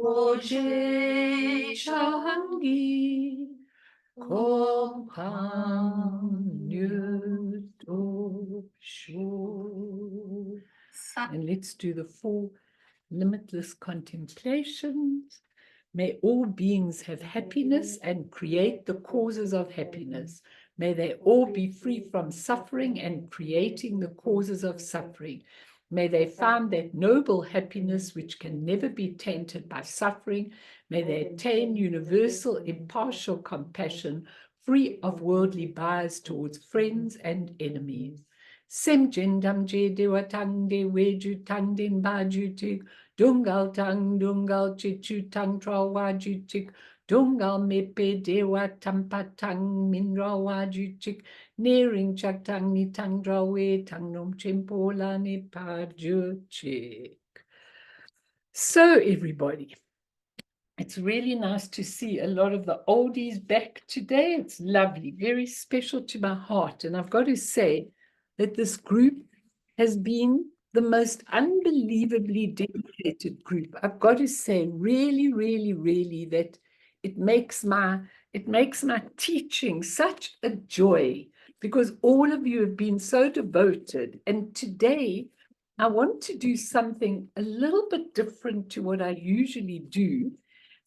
오제 샤한기 공항유도쇼. And let's do the 4 limitless contemplations. May all beings have happiness and create the causes of happiness. May they all be free from suffering and creating the causes of suffering. May they find that noble happiness which can never be tainted by suffering. May they attain universal impartial compassion, free of worldly bias towards friends and enemies. Sem jendam je dewatang de weju tang din bajutik, dungal tang dungal chichu tang trawajutik, dungal mepe dewa tampatang minra wajutik, nearing chak tang ni tang drawe tang nom chempola ne pajutik. So everybody, it's really nice to see a lot of the oldies back today. It's lovely, very special to my heart. And I've got to say that this group has been the most unbelievably dedicated group. I've got to say, really, really, really, that it makes my teaching such a joy because all of you have been so devoted. And today, I want to do something a little bit different to what I usually do.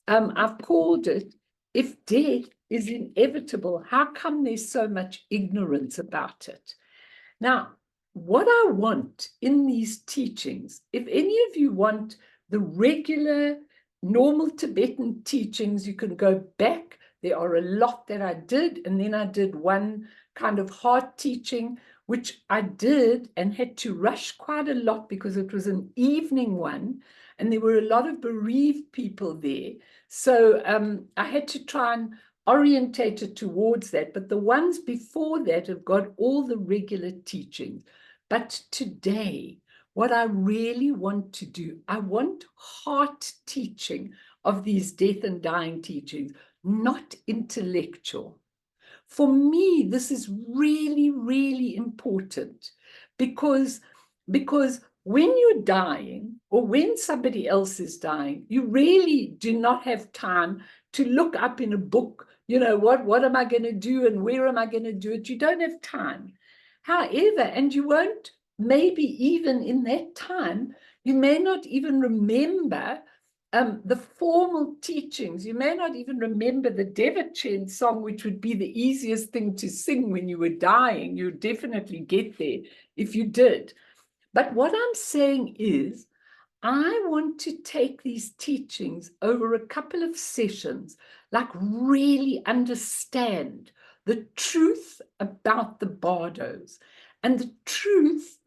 I've called it, if death is inevitable, how come there's so much ignorance about it? Now, what I want in these teachings, if any of you want the regular, normal Tibetan teachings, you can go back. There are a lot that I did, and then I did one kind of heart teaching, which I did and had to rush quite a lot because it was an evening one, and there were a lot of bereaved people there. So I had to try and orientate it towards that. But the ones before that have got all the regular teachings. But today, what I really want to do, I want heart teaching of these death and dying teachings, not intellectual. For me, this is really, really important because when you're dying or when somebody else is dying, you really do not have time to look up in a book, you know, what am I going to do and where am I going to do it? You don't have time. However, and you won't, maybe even in that time, you may not even remember the formal teachings. You may not even remember the Devachan song, which would be the easiest thing to sing when you were dying. You'd definitely get there if you did. But what I'm saying is, I want to take these teachings over a couple of sessions, like really understand the truth about the bardos and the truth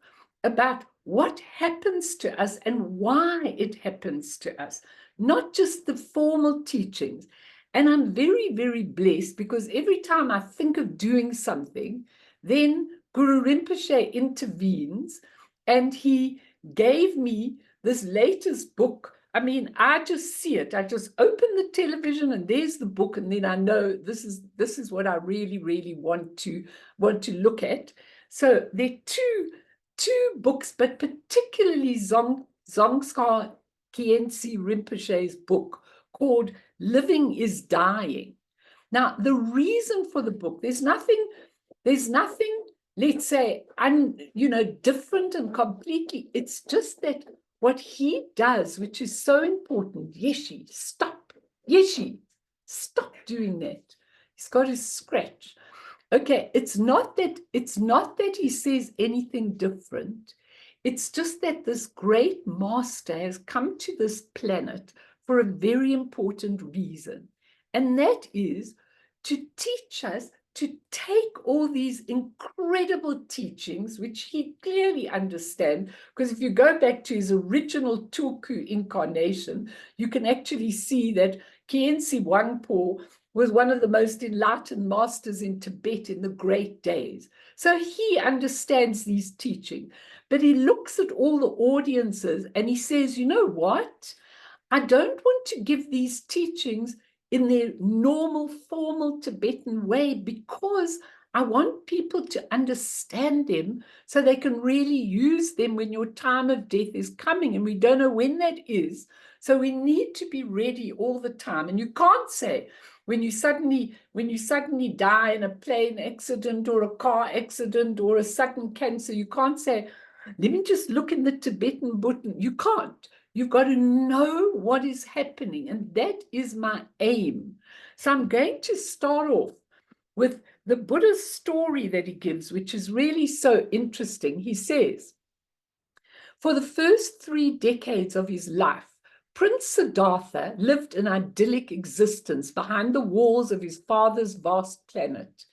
about what happens to us and why it happens to us, not just the formal teachings. And I'm very, very blessed because every time I think of doing something, then Guru Rinpoche intervenes and he gave me this latest book. I mean, I just see it. I just open the television and there's the book, and then I know this is what I really, really want to look at. So there are two books, but particularly Dzongkar Khyentse Rinpoche's book called Living is Dying. Now, the reason for the book, there's nothing, let's say, different and completely. It's just that what he does, which is so important, Yeshi, stop. Yeshi, stop doing that. He's got his scratch. Okay, it's not that he says anything different. It's just that this great master has come to this planet for a very important reason. And that is to teach us to take all these incredible teachings, which he clearly understands, because if you go back to his original Tulku incarnation, you can actually see that Khyentse Wangpo was one of the most enlightened masters in Tibet in the great days. So he understands these teachings, but he looks at all the audiences and he says, you know what? I don't want to give these teachings in their normal, formal Tibetan way because I want people to understand them so they can really use them when your time of death is coming, and we don't know when that is. So we need to be ready all the time. And you can't say when you suddenly die in a plane accident or a car accident or a sudden cancer, you can't say, let me just look in the Tibetan book. You can't. You've got to know what is happening. And that is my aim. So I'm going to start off with the Buddha's story that he gives, which is really so interesting. He says, for the first 3 decades of his life, Prince Siddhartha lived an idyllic existence behind the walls of his father's vast planet.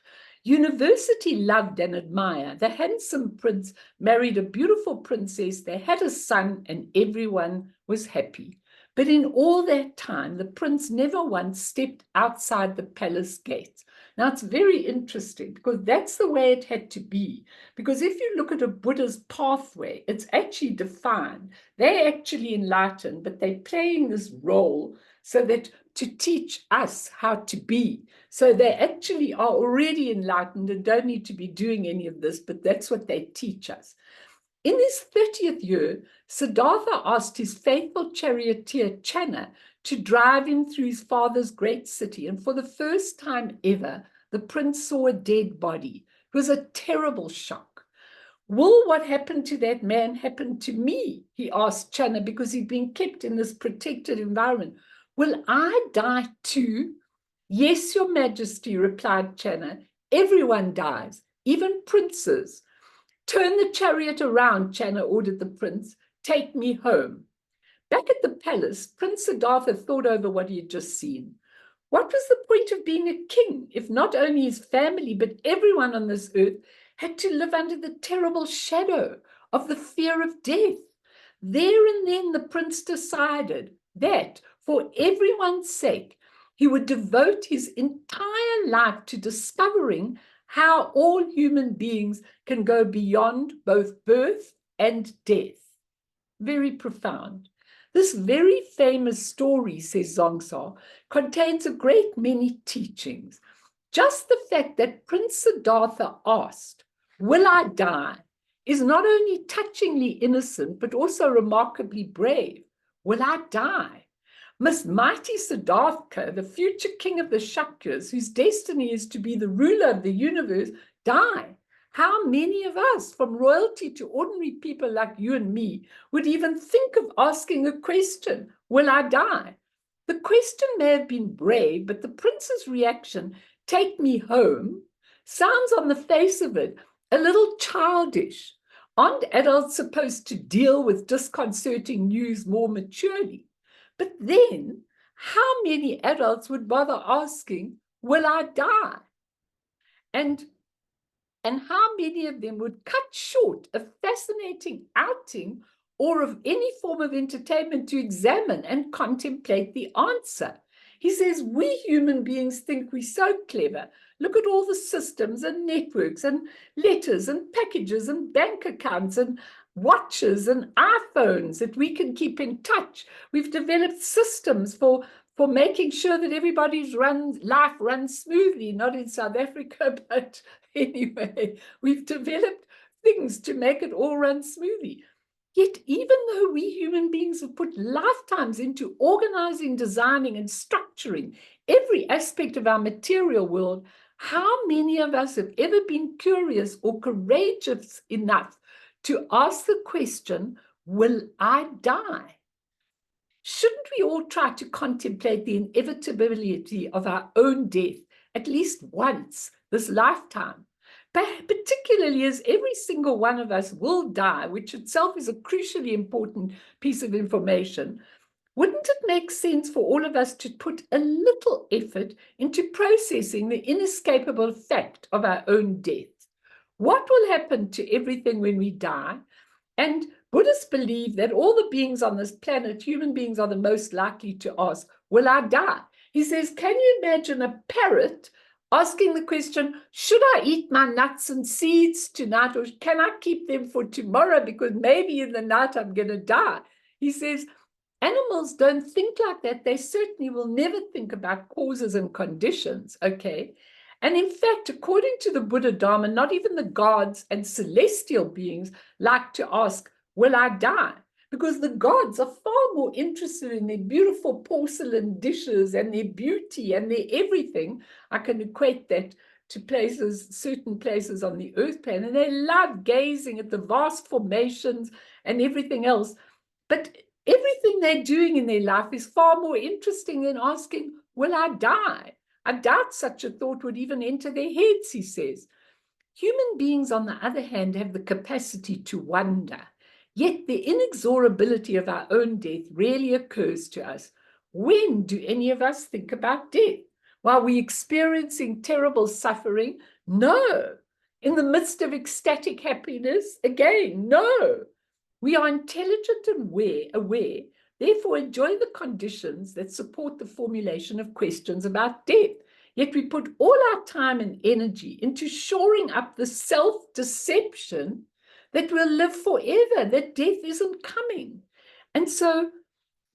University loved and admired. The handsome prince married a beautiful princess. They had a son, and everyone was happy. But in all that time, the prince never once stepped outside the palace gates. Now, it's very interesting because that's the way it had to be. Because if you look at a Buddha's pathway, it's actually defined. They're actually enlightened, but they're playing this role so that to teach us how to be. So they actually are already enlightened and don't need to be doing any of this, but that's what they teach us. In his 30th year, Siddhartha asked his faithful charioteer Channa to drive him through his father's great city. And for the first time ever, the prince saw a dead body. It was a terrible shock. Will what happened to that man happen to me? He asked Channa, because he'd been kept in this protected environment. Will I die too? Yes, your majesty, replied Channa. Everyone dies, even princes. Turn the chariot around, Channa ordered the prince. Take me home. Back at the palace, Prince Siddhartha thought over what he had just seen. What was the point of being a king if not only his family, but everyone on this earth had to live under the terrible shadow of the fear of death? There and then the prince decided that for everyone's sake, he would devote his entire life to discovering how all human beings can go beyond both birth and death. Very profound. This very famous story, says Zongsa, contains a great many teachings. Just the fact that Prince Siddhartha asked, will I die, is not only touchingly innocent, but also remarkably brave. Will I die? Must mighty Siddhartha, the future king of the Shakyas, whose destiny is to be the ruler of the universe, die? How many of us, from royalty to ordinary people like you and me, would even think of asking a question, will I die? The question may have been brave, but the prince's reaction, take me home, sounds on the face of it a little childish. Aren't adults supposed to deal with disconcerting news more maturely? But then, how many adults would bother asking, will I die? And how many of them would cut short a fascinating outing or of any form of entertainment to examine and contemplate the answer? He says, we human beings think we're so clever. Look at all the systems and networks and letters and packages and bank accounts and watches and iPhones that we can keep in touch. We've developed systems for making sure that everybody's life runs smoothly, not in South Africa, but anyway, we've developed things to make it all run smoothly. Yet, even though we human beings have put lifetimes into organizing, designing, and structuring every aspect of our material world, how many of us have ever been curious or courageous enough to ask the question, will I die? Shouldn't we all try to contemplate the inevitability of our own death at least once this lifetime? Particularly as every single one of us will die, which itself is a crucially important piece of information, wouldn't it make sense for all of us to put a little effort into processing the inescapable fact of our own death? What will happen to everything when we die? And Buddhists believe that all the beings on this planet, human beings, are the most likely to ask, will I die? He says, can you imagine a parrot asking the question, should I eat my nuts and seeds tonight, or can I keep them for tomorrow because maybe in the night I'm going to die? He says, animals don't think like that. They certainly will never think about causes and conditions, okay? And in fact, according to the Buddha Dharma, not even the gods and celestial beings like to ask, will I die? Because the gods are far more interested in their beautiful porcelain dishes and their beauty and their everything. I can equate that to places, certain places on the earth plane, and they love gazing at the vast formations and everything else. But everything they're doing in their life is far more interesting than asking, will I die? I doubt such a thought would even enter their heads, he says. Human beings, on the other hand, have the capacity to wonder. Yet the inexorability of our own death rarely occurs to us. When do any of us think about death? While we're experiencing terrible suffering? No. In the midst of ecstatic happiness? Again, no. We are intelligent and aware, therefore enjoy the conditions that support the formulation of questions about death. Yet we put all our time and energy into shoring up the self-deception that we'll live forever, that death isn't coming. And so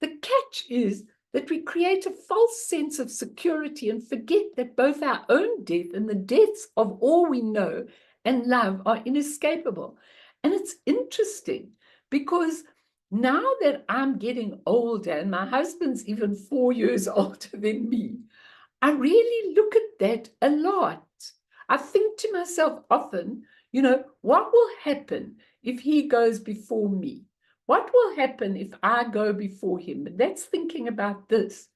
the catch is that we create a false sense of security and forget that both our own death and the deaths of all we know and love are inescapable. And it's interesting because now that I'm getting older and my husband's even 4 years older than me, I really look at that a lot. I think to myself often, you know, what will happen if he goes before me? What will happen if I go before him? But that's thinking about this.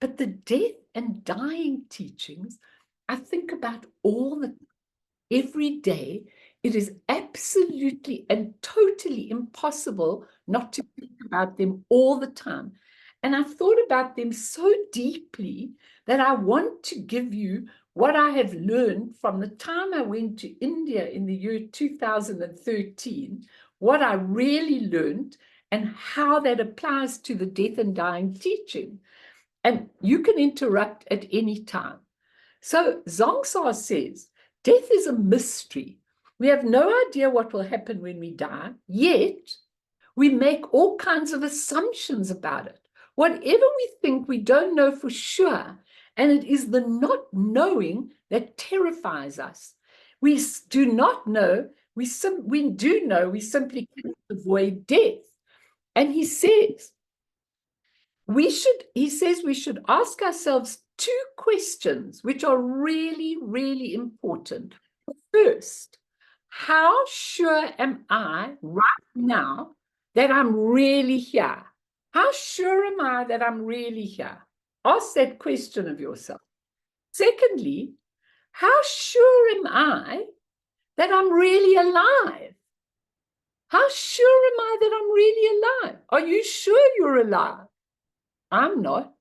But the death and dying teachings, I think about every day. It is absolutely and totally impossible not to think about them all the time. And I've thought about them so deeply that I want to give you what I have learned from the time I went to India in the year 2013, what I really learned and how that applies to the death and dying teaching. And you can interrupt at any time. So Zhongsar says, death is a mystery. We have no idea what will happen when we die, yet we make all kinds of assumptions about it. Whatever we think, we don't know for sure. And it is the not knowing that terrifies us. We do not know, we do know, we simply cannot avoid death. And he says we should ask ourselves two questions, which are really, really important. First, how sure am I right now that I'm really here? How sure am I that I'm really here? Ask that question of yourself. Secondly, how sure am I that I'm really alive? How sure am I that I'm really alive? Are you sure you're alive? I'm not.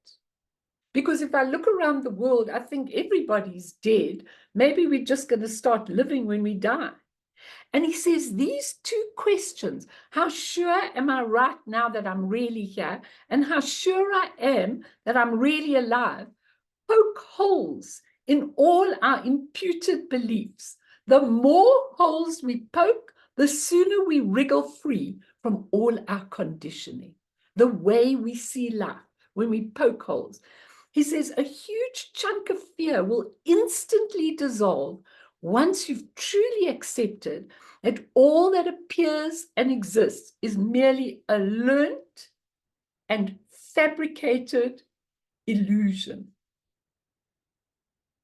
Because if I look around the world, I think everybody's dead. Maybe we're just going to start living when we die. And he says these two questions, how sure am I right now that I'm really here? And how sure I am that I'm really alive? Poke holes in all our imputed beliefs. The more holes we poke, the sooner we wriggle free from all our conditioning. The way we see life when we poke holes. He says a huge chunk of fear will instantly dissolve once you've truly accepted that all that appears and exists is merely a learnt and fabricated illusion.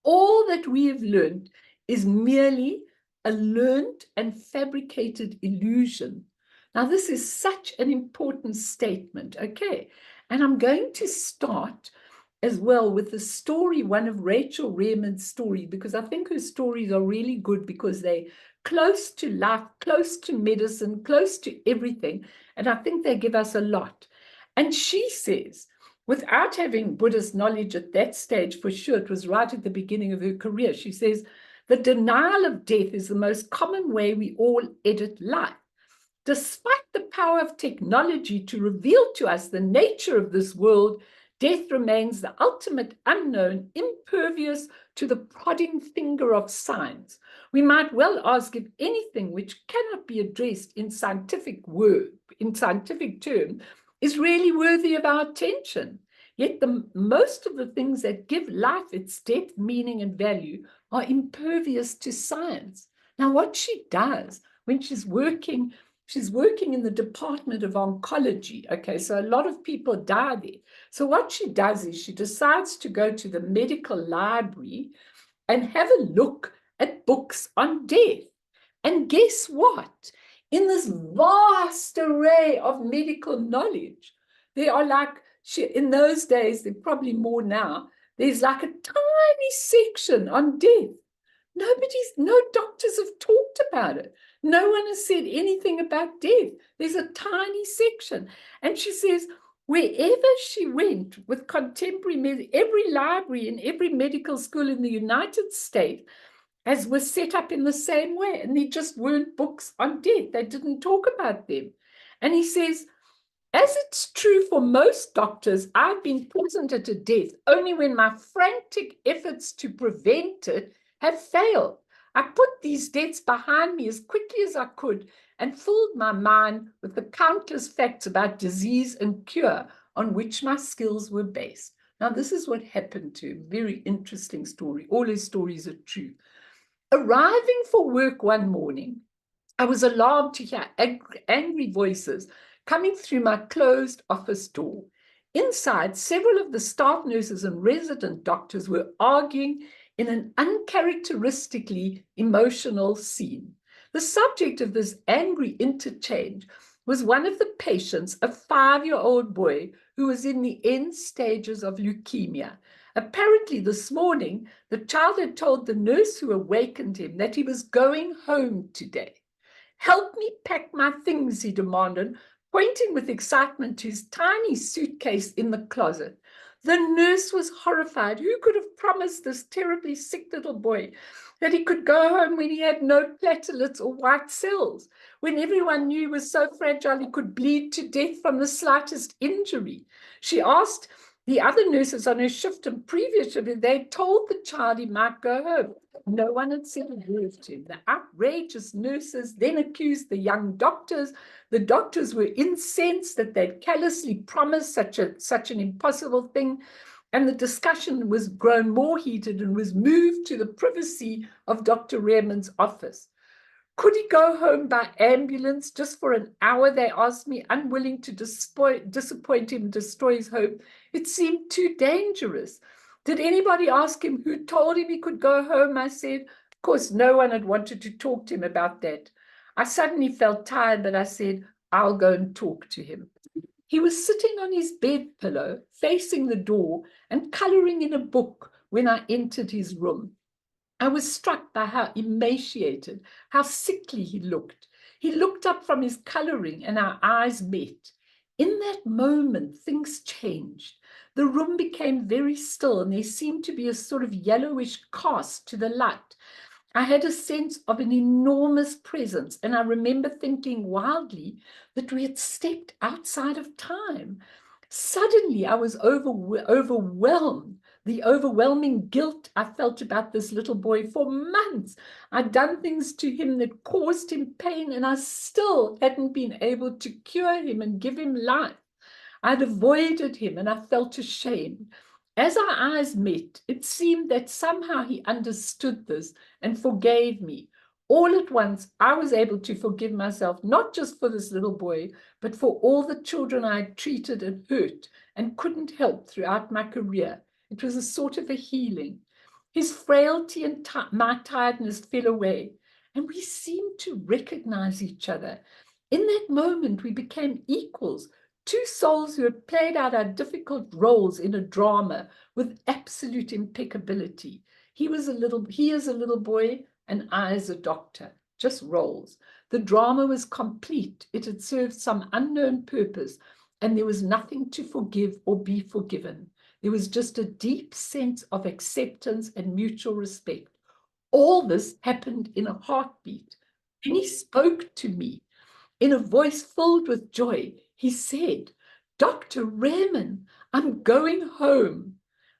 All that we have learned is merely a learned and fabricated illusion. Now, this is such an important statement, okay? And I'm going to start as well with the story, one of Rachel Rearman's story, because I think her stories are really good because they're close to life, close to medicine, close to everything. And I think they give us a lot. And she says, without having Buddhist knowledge at that stage, for sure, it was right at the beginning of her career. She says, the denial of death is the most common way we all edit life. Despite the power of technology to reveal to us the nature of this world, death remains the ultimate unknown, impervious to the prodding finger of science. We might well ask if anything which cannot be addressed in scientific terms is really worthy of our attention. Yet most of the things that give life its depth, meaning, and value are impervious to science. Now, what she does when she's working in the Department of Oncology. Okay, so a lot of people die there. So what she does is she decides to go to the medical library and have a look at books on death. And guess what? In this vast array of medical knowledge, there are like, in those days, there are probably more now, there's like a tiny section on death. No doctors have talked about it. No one has said anything about death. There's a tiny section. And she says, wherever she went with contemporary, every library in every medical school in the United States was set up in the same way. And there just weren't books on death. They didn't talk about them. And he says, as it's true for most doctors, I've been present at a death only when my frantic efforts to prevent it have failed. I put these deaths behind me as quickly as I could and filled my mind with the countless facts about disease and cure on which my skills were based. Now, this is what happened to him. Very interesting story. All his stories are true. Arriving for work one morning, I was alarmed to hear angry voices coming through my closed office door. Inside, several of the staff nurses and resident doctors were arguing in an uncharacteristically emotional scene. The subject of this angry interchange was one of the patients, a 5-year-old boy who was in the end stages of leukemia. Apparently, this morning, the child had told the nurse who awakened him that he was going home today. Help me pack my things, he demanded, pointing with excitement to his tiny suitcase in the closet. The nurse was horrified. Who could have promised this terribly sick little boy that he could go home when he had no platelets or white cells, when everyone knew he was so fragile he could bleed to death from the slightest injury? She asked the other nurses on her shift and previous shift, they told the child he might go home. No one had said a word to him. The outrageous nurses then accused the young doctors. The doctors were incensed that they'd callously promised such an impossible thing. And the discussion was grown more heated and was moved to the privacy of Dr. Rehrman's office. Could he go home by ambulance just for an hour? They asked me, unwilling to disappoint him and destroy his hope. It seemed too dangerous. Did anybody ask him who told him he could go home? I said, of course, no one had wanted to talk to him about that. I suddenly felt tired, but I said, I'll go and talk to him. He was sitting on his bed pillow, facing the door and coloring in a book when I entered his room. I was struck by how emaciated, how sickly he looked. He looked up from his coloring and our eyes met. In that moment, things changed. The room became very still and there seemed to be a sort of yellowish cast to the light. I had a sense of an enormous presence, and I remember thinking wildly that we had stepped outside of time. Suddenly, I was overwhelmed. The overwhelming guilt I felt about this little boy for months. I'd done things to him that caused him pain, and I still hadn't been able to cure him and give him life. I'd avoided him, and I felt ashamed. As our eyes met, it seemed that somehow he understood this and forgave me. All at once, I was able to forgive myself, not just for this little boy, but for all the children I had treated and hurt and couldn't help throughout my career. It was a sort of a healing. His frailty and my tiredness fell away, and we seemed to recognize each other. In that moment, we became equals, two souls who had played out our difficult roles in a drama with absolute impeccability. He is a little boy, and I as a doctor, just roles. The drama was complete. It had served some unknown purpose, and there was nothing to forgive or be forgiven. There was just a deep sense of acceptance and mutual respect. All this happened in a heartbeat. And he spoke to me in a voice filled with joy. He said, Dr. Rehrman, I'm going home.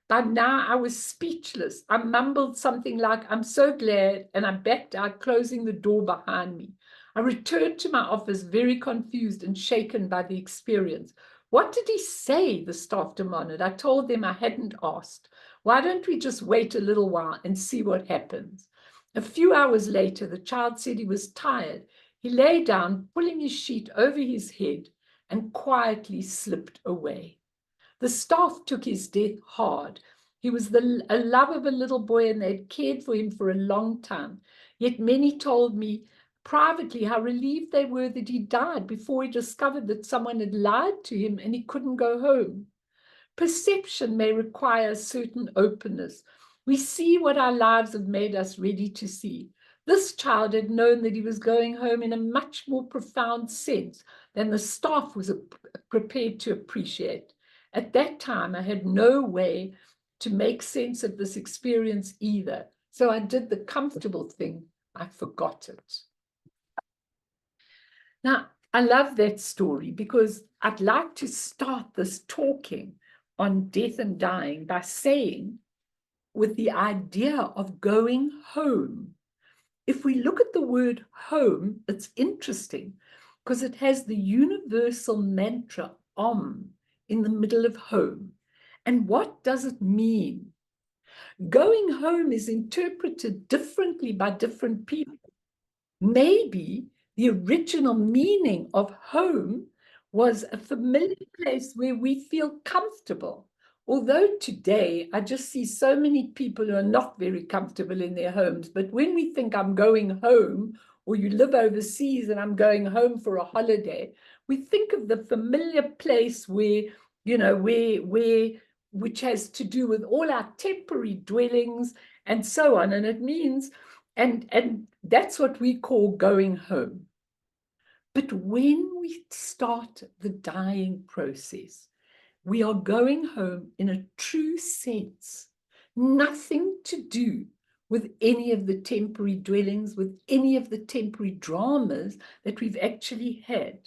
By now I was speechless. I mumbled something like, I'm so glad, and I backed out, closing the door behind me. I returned to my office very confused and shaken by the experience. What did he say? The staff demanded. I told them I hadn't asked. Why don't we just wait a little while and see what happens? A few hours later, the child said he was tired. He lay down, pulling his sheet over his head, and quietly slipped away. The staff took his death hard. He was a love of a little boy, and they'd cared for him for a long time. Yet many told me privately how relieved they were that he died before he discovered that someone had lied to him and he couldn't go home. Perception may require a certain openness. We see what our lives have made us ready to see. This child had known that he was going home in a much more profound sense than the staff was prepared to appreciate. At that time, I had no way to make sense of this experience either. So I did the comfortable thing. I forgot it. Now, I love that story because I'd like to start this talking on death and dying by saying, with the idea of going home. If we look at the word home, it's interesting because it has the universal mantra Om in the middle of home. And what does it mean? Going home is interpreted differently by different people. Maybe the original meaning of home was a familiar place where we feel comfortable. Although today I just see so many people who are not very comfortable in their homes. But when we think I'm going home, or you live overseas and I'm going home for a holiday, we think of the familiar place where, you know, which has to do with all our temporary dwellings and so on. And it means, and that's what we call going home. But when we start the dying process, we are going home in a true sense, nothing to do with any of the temporary dwellings, with any of the temporary dramas that we've actually had.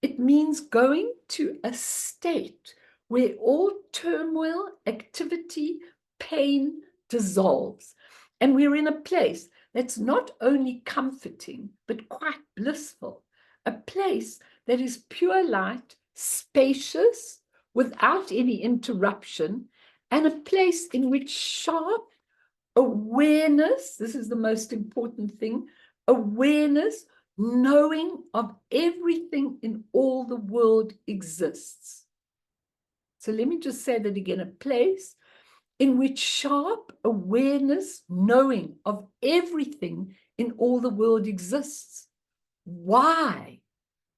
It means going to a state where all turmoil, activity, pain dissolves. And we're in a place that's not only comforting, but quite blissful. A place that is pure light, spacious, without any interruption, and a place in which sharp awareness, this is the most important thing, awareness, knowing of everything in all the world exists. So let me just say that again, a place in which sharp awareness, knowing of everything in all the world exists. Why?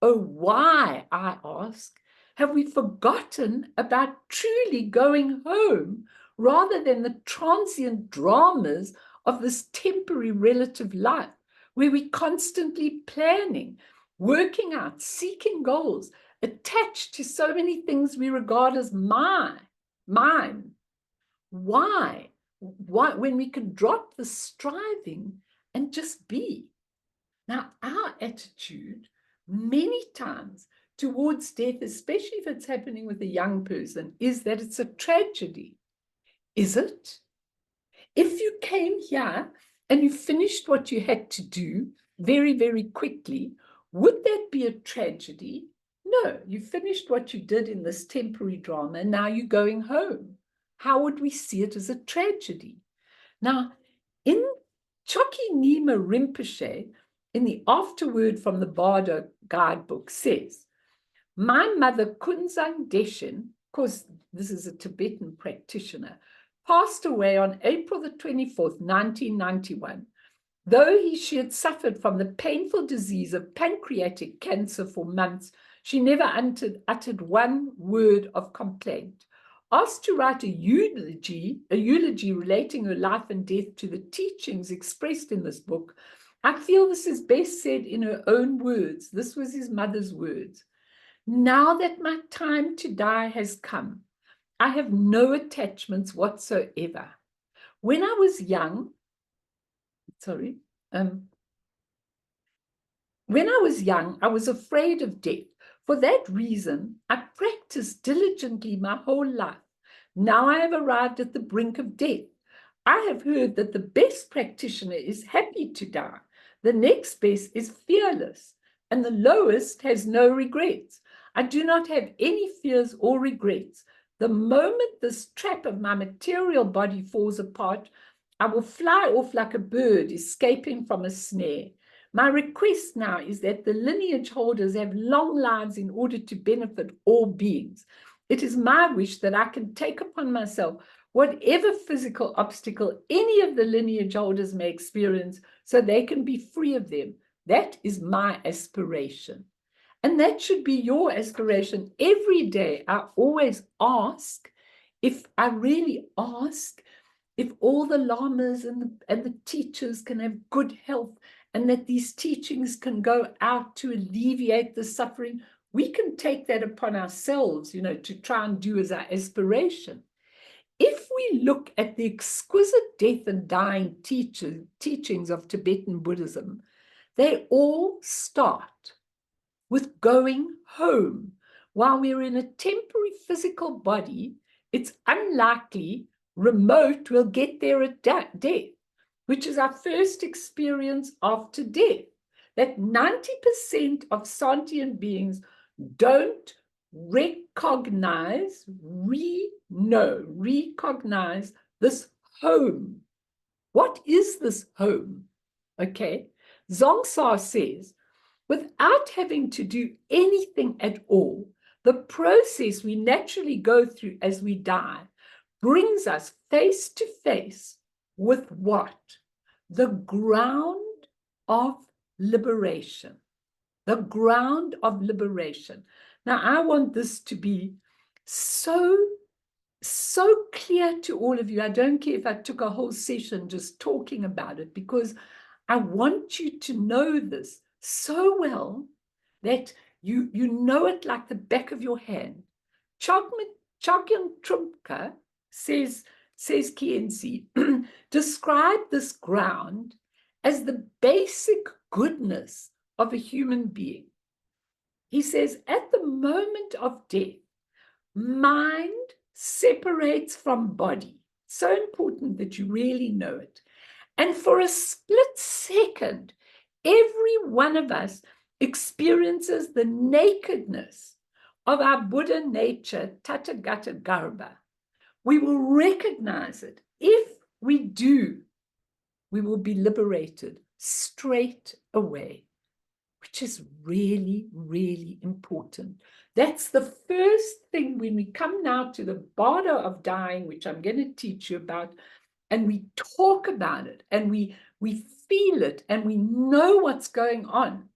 Oh, why, I ask, have we forgotten about truly going home rather than the transient dramas of this temporary relative life where we're constantly planning, working out, seeking goals, attached to so many things we regard as mine? Why? When we can drop the striving and just be? Now, our attitude many times towards death, especially if it's happening with a young person, is that it's a tragedy. Is it? If you came here and you finished what you had to do very, very quickly, would that be a tragedy? No, you finished what you did in this temporary drama, and now you're going home. How would we see it as a tragedy? Now, in Chokyi Nyima Rinpoche, in the afterword from the Bardo guidebook, says, my mother Kunzang Deshin, of course, this is a Tibetan practitioner, passed away on April the 24th, 1991. Though she had suffered from the painful disease of pancreatic cancer for months, she never uttered one word of complaint. Asked to write a eulogy relating her life and death to the teachings expressed in this book, I feel this is best said in her own words. This was his mother's words. Now that my time to die has come, I have no attachments whatsoever. When I was young, I was afraid of death. For that reason, I practiced diligently my whole life. Now I have arrived at the brink of death. I have heard that the best practitioner is happy to die. The next best is fearless, and the lowest has no regrets. I do not have any fears or regrets. The moment this trap of my material body falls apart, I will fly off like a bird escaping from a snare. My request now is that the lineage holders have long lives in order to benefit all beings. It is my wish that I can take upon myself whatever physical obstacle any of the lineage holders may experience so they can be free of them. That is my aspiration. And that should be your aspiration. Every day, I always ask, if all the lamas and the teachers can have good health, and that these teachings can go out to alleviate the suffering, we can take that upon ourselves, to try and do as our aspiration. If we look at the exquisite death and dying teachings of Tibetan Buddhism, they all start with going home. While we're in a temporary physical body, it's unlikely, remote, we'll get there at death, which is our first experience after death. That 90% of sentient beings don't recognize this home. What is this home? Okay, Dzongsa says, without having to do anything at all, the process we naturally go through as we die brings us face to face with what? The ground of liberation. The ground of liberation. Now, I want this to be so clear to all of you. I don't care if I took a whole session just talking about it, because I want you to know this so well that you know it like the back of your hand. Chogyam Trungpa says Khyentse, describe this ground as the basic goodness of a human being. He says, at the moment of death, mind separates from body. So important that you really know it. And for a split second, every one of us experiences the nakedness of our Buddha nature, Tathagata Garbha. We will recognize it. If we do, we will be liberated straight away, which is really, really important. That's the first thing when we come now to the Bardo of dying, which I'm going to teach you about, and we talk about it, and we feel it, and we know what's going on.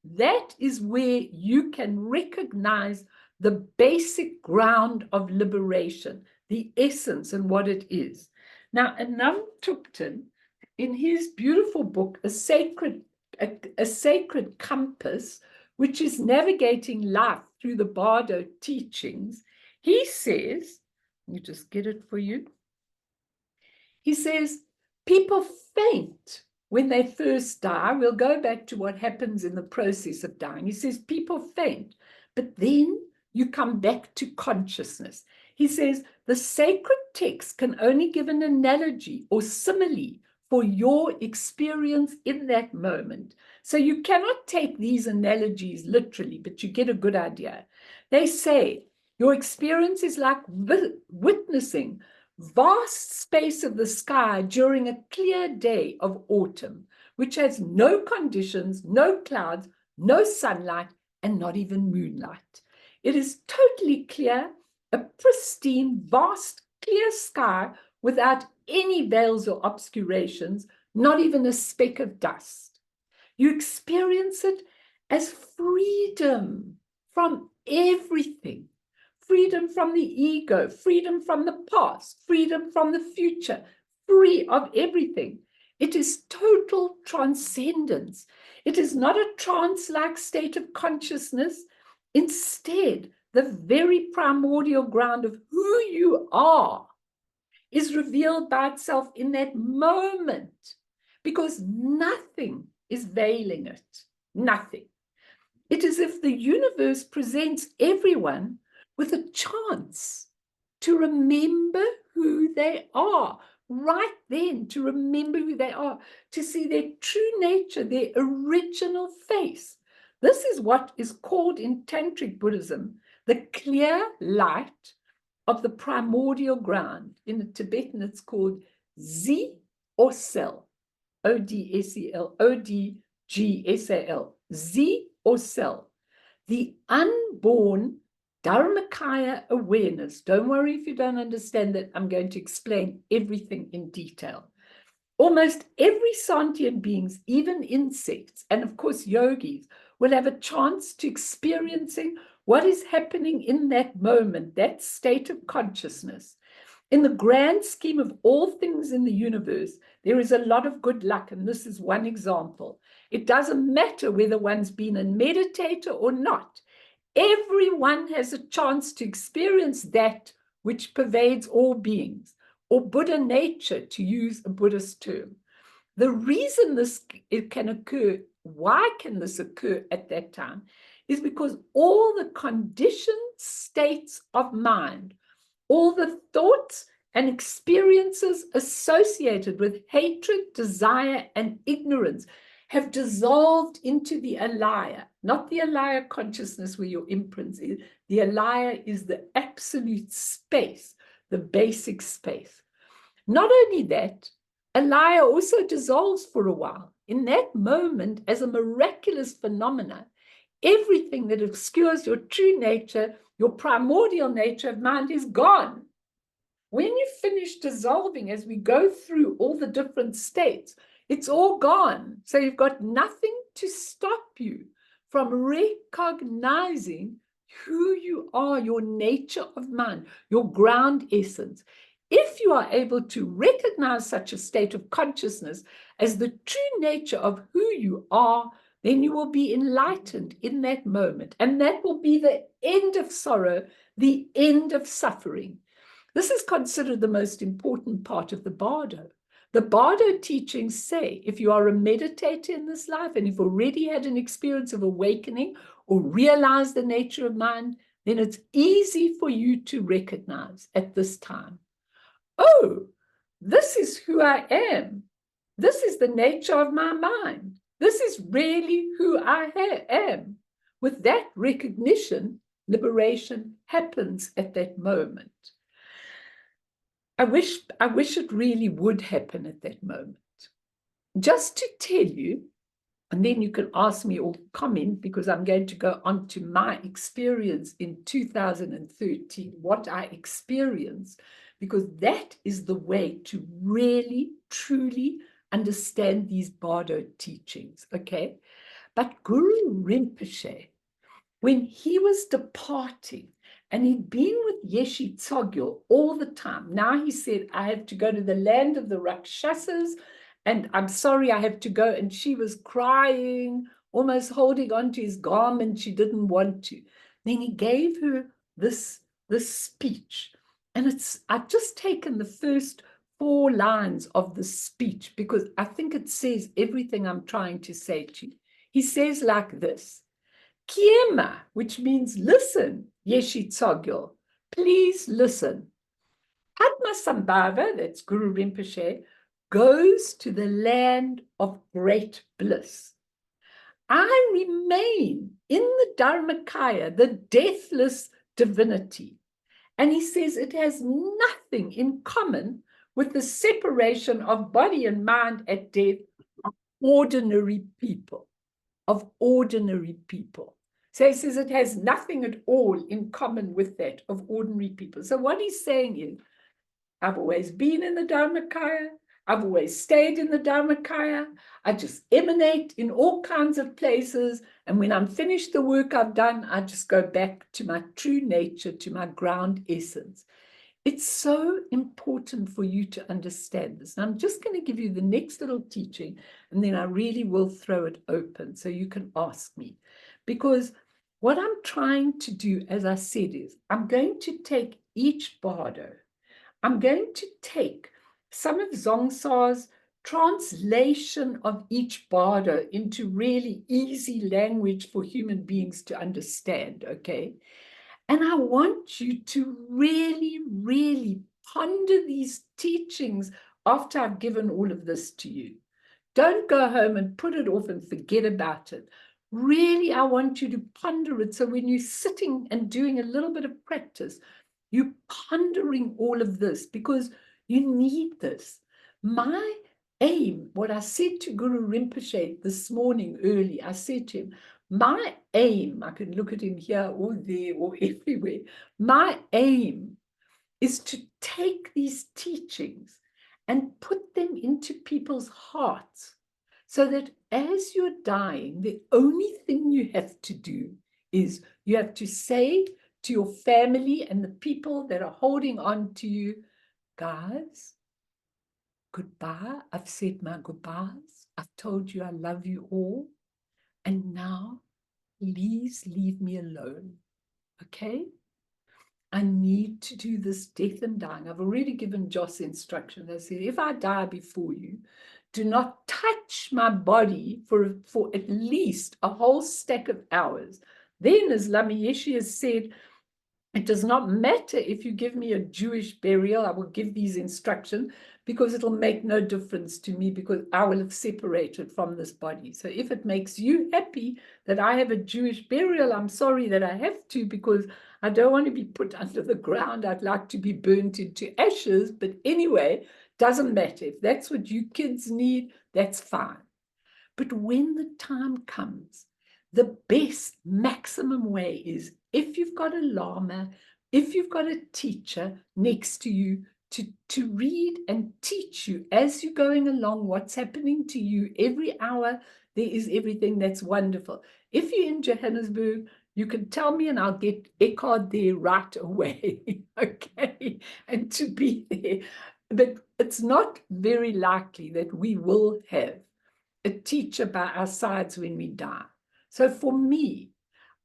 That is where you can recognize the basic ground of liberation, the essence and what it is. Now, Anam Thupten, in his beautiful book, A Sacred Compass, which is navigating life through the Bardo teachings, he says, let me just get it for you. He says, people faint when they first die. We'll go back to what happens in the process of dying. He says, people faint, but then you come back to consciousness. He says, the sacred text can only give an analogy or simile for your experience in that moment. So you cannot take these analogies literally, but you get a good idea. They say, your experience is like witnessing vast space of the sky during a clear day of autumn, which has no conditions, no clouds, no sunlight, and not even moonlight. It is totally clear, a pristine, vast, clear sky without any veils or obscurations, not even a speck of dust. You experience it as freedom from everything. Freedom from the ego, freedom from the past, freedom from the future, free of everything. It is total transcendence. It is not a trance-like state of consciousness. Instead, the very primordial ground of who you are is revealed by itself in that moment, because nothing is veiling it. Nothing. It is as if the universe presents everyone with a chance to remember who they are, right then, to remember who they are, to see their true nature, their original face, This is what is called in Tantric Buddhism the clear light of the primordial ground. In the Tibetan, it's called Z or Sel, O-D-S-E-L, O-D-G-S-A-L, Z or Sel, the unborn Dharmakaya awareness. Don't worry if you don't understand that. I'm going to explain everything in detail. Almost every sentient beings, even insects, and of course yogis, will have a chance to experiencing what is happening in that moment, that state of consciousness. In the grand scheme of all things in the universe, there is a lot of good luck, and this is one example. It doesn't matter whether one's been a meditator or not. Everyone has a chance to experience that which pervades all beings, or Buddha nature, to use a Buddhist term. The reason it can occur, why can this occur at that time, is because all the conditioned states of mind, all the thoughts and experiences associated with hatred, desire, and ignorance have dissolved into the alaya, not the alaya consciousness where your imprint is. The alaya is the absolute space, the basic space. Not only that, alaya also dissolves for a while. In that moment, as a miraculous phenomena, everything that obscures your true nature, your primordial nature of mind is gone. When you finish dissolving, as we go through all the different states, it's all gone. So you've got nothing to stop you from recognizing who you are, your nature of mind, your ground essence. If you are able to recognize such a state of consciousness as the true nature of who you are, then you will be enlightened in that moment. And that will be the end of sorrow, the end of suffering. This is considered the most important part of the Bardo. The Bardo teachings say, if you are a meditator in this life and you've already had an experience of awakening or realized the nature of mind, then it's easy for you to recognize at this time, oh, this is who I am. This is the nature of my mind. This is really who I am. With that recognition, liberation happens at that moment. I wish it really would happen at that moment. Just to tell you, and then you can ask me or comment, because I'm going to go on to my experience in 2013, what I experienced, because that is the way to really, truly understand these Bardo teachings, okay? But Guru Rinpoche, when he was departing, and he'd been with Yeshe Tsogyal all the time. Now he said, I have to go to the land of the Rakshasas, and I'm sorry I have to go. And she was crying, almost holding on to his garment. She didn't want to. Then he gave her this speech. And I've just taken the first 4 lines of the speech because I think it says everything I'm trying to say to you. He says like this, Kiema, which means listen, Yeshe Tsogyal, please listen. Padmasambhava, that's Guru Rinpoche, goes to the land of great bliss. I remain in the Dharmakaya, the deathless divinity. And he says it has nothing in common with the separation of body and mind at death of ordinary people, So he says it has nothing at all in common with that of ordinary people. So what he's saying is, I've always been in the Dharmakaya. I've always stayed in the Dharmakaya. I just emanate in all kinds of places. And when I'm finished the work I've done, I just go back to my true nature, to my ground essence. It's so important for you to understand this. And I'm just going to give you the next little teaching, and then I really will throw it open so you can ask me. Because what I'm trying to do, as I said, is I'm going to take each bardo. I'm going to take some of Zongsa's translation of each bardo into really easy language for human beings to understand, okay? And I want you to really, really ponder these teachings after I've given all of this to you. Don't go home and put it off and forget about it. really, I want you to ponder it. So when you're sitting and doing a little bit of practice, you're pondering all of this because you need this. My aim, what I said to Guru Rinpoche this morning early, I said to him, my aim, I can look at him here or there or everywhere, my aim is to take these teachings and put them into people's hearts so that as you're dying, the only thing you have to do is you have to say to your family and the people that are holding on to you, guys, goodbye. I've said my goodbyes. I've told you I love you all. And now, please leave me alone. Okay? I need to do this death and dying. I've already given Joss instructions. I said, if I die before you, do not touch my body for at least a whole stack of hours. Then, as Lama Yeshe has said, it does not matter if you give me a Jewish burial. I will give these instructions because it'll make no difference to me because I will have separated from this body. So if it makes you happy that I have a Jewish burial, I'm sorry that I have to because I don't want to be put under the ground. I'd like to be burnt into ashes. But anyway, doesn't matter. If that's what you kids need, that's fine. But when the time comes, the best maximum way is if you've got a lama, if you've got a teacher next to you to read and teach you as you're going along what's happening to you every hour. There is everything that's wonderful. If you're in Johannesburg, you can tell me and I'll get Eckhart there right away, okay, and to be there. But it's not very likely that we will have a teacher by our sides when we die. So for me,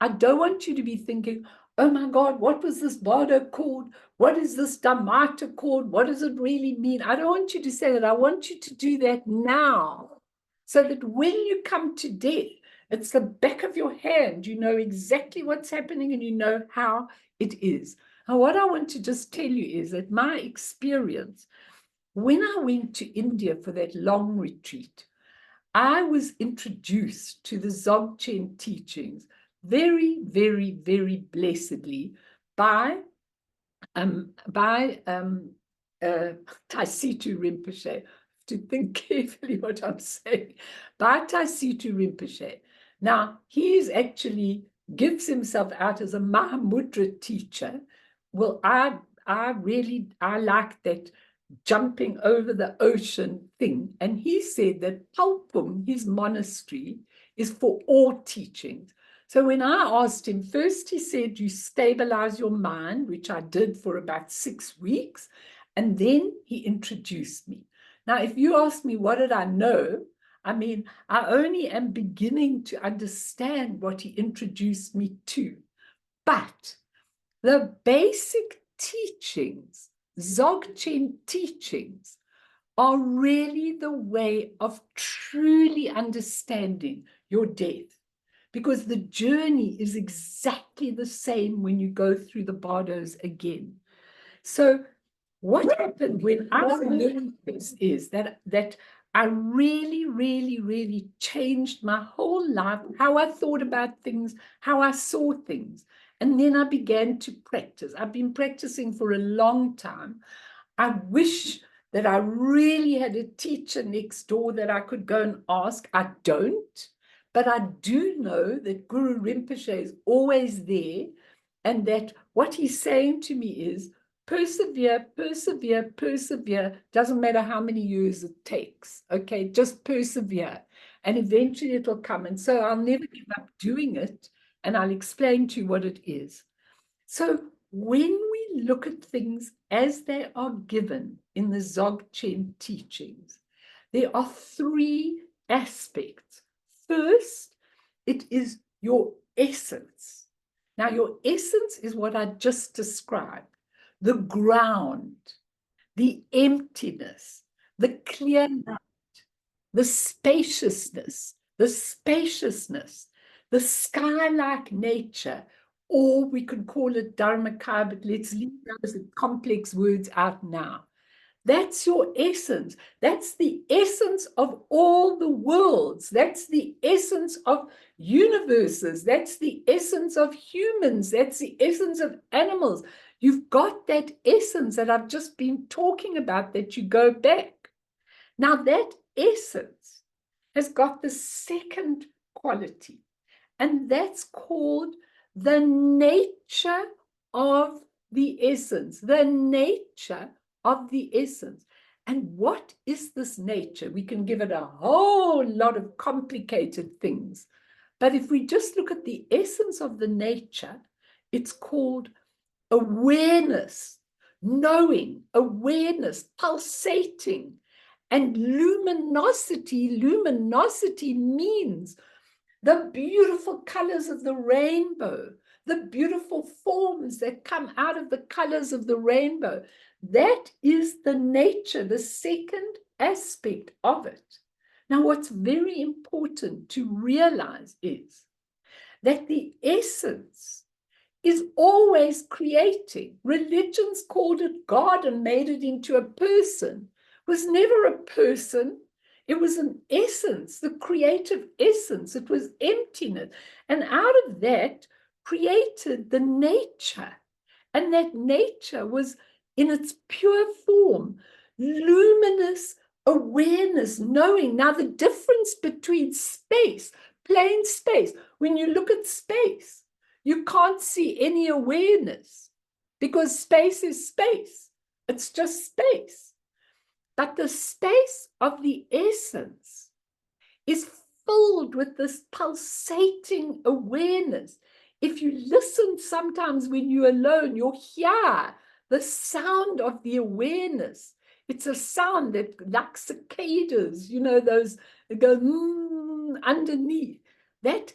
I don't want you to be thinking, oh my God, what was this Bardo called? What is this Dhammatta called? What does it really mean? I don't want you to say that. I want you to do that now so that when you come to death, it's the back of your hand. You know exactly what's happening and you know how it is. And what I want to just tell you is that my experience, when I went to India for that long retreat, I was introduced to the Dzogchen teachings very, very, very blessedly by Taisitu Rinpoche. To think carefully what I'm saying. By Taisitu Rinpoche. Now, he actually gives himself out as a Mahamudra teacher. Well, I like that jumping over the ocean thing. And he said that Palpum, his monastery, is for all teachings. So when I asked him, first he said, you stabilize your mind, which I did for about 6 weeks. And then he introduced me. Now, if you ask me, what did I know? I mean, I only am beginning to understand what he introduced me to. But the basic teachings, Dzogchen teachings, are really the way of truly understanding your death, because the journey is exactly the same when you go through the bardos again. So what happened when I learned this is that I really, really, really changed my whole life, how I thought about things, how I saw things. And then I began to practice. I've been practicing for a long time. I wish that I really had a teacher next door that I could go and ask. I don't, but I do know that Guru Rinpoche is always there, and that what he's saying to me is, persevere, persevere, persevere. Doesn't matter how many years it takes. Okay, just persevere. And eventually it will come. And so I'll never give up doing it. And I'll explain to you what it is. So when we look at things as they are given in the Dzogchen teachings, there are 3 aspects. First, it is your essence. Now, your essence is what I just described. The ground, the emptiness, the clear light, the spaciousness, the sky-like nature, or we could call it Dharmakaya, but let's leave those complex words out now. That's your essence. That's the essence of all the worlds. That's the essence of universes. That's the essence of humans. That's the essence of animals. You've got that essence that I've just been talking about, that you go back. Now, that essence has got the second quality, and that's called the nature of the essence, the nature of the essence. And what is this nature? We can give it a whole lot of complicated things. But if we just look at the essence of the nature, it's called awareness, knowing, awareness, pulsating, and luminosity. Luminosity means the beautiful colors of the rainbow, the beautiful forms that come out of the colors of the rainbow. That is the nature, the second aspect of it. Now, what's very important to realize is that the essence is always creating. Religions called it God and made it into a person. It was never a person. It was an essence, the creative essence. It was emptiness. And out of that created the nature. And that nature was in its pure form, luminous awareness, knowing. Now, the difference between space, plain space, when you look at space, you can't see any awareness because space is space. It's just space. But the space of the essence is filled with this pulsating awareness. If you listen sometimes when you're alone, you'll hear the sound of the awareness. It's a sound that, like cicadas, you know, those that go underneath. That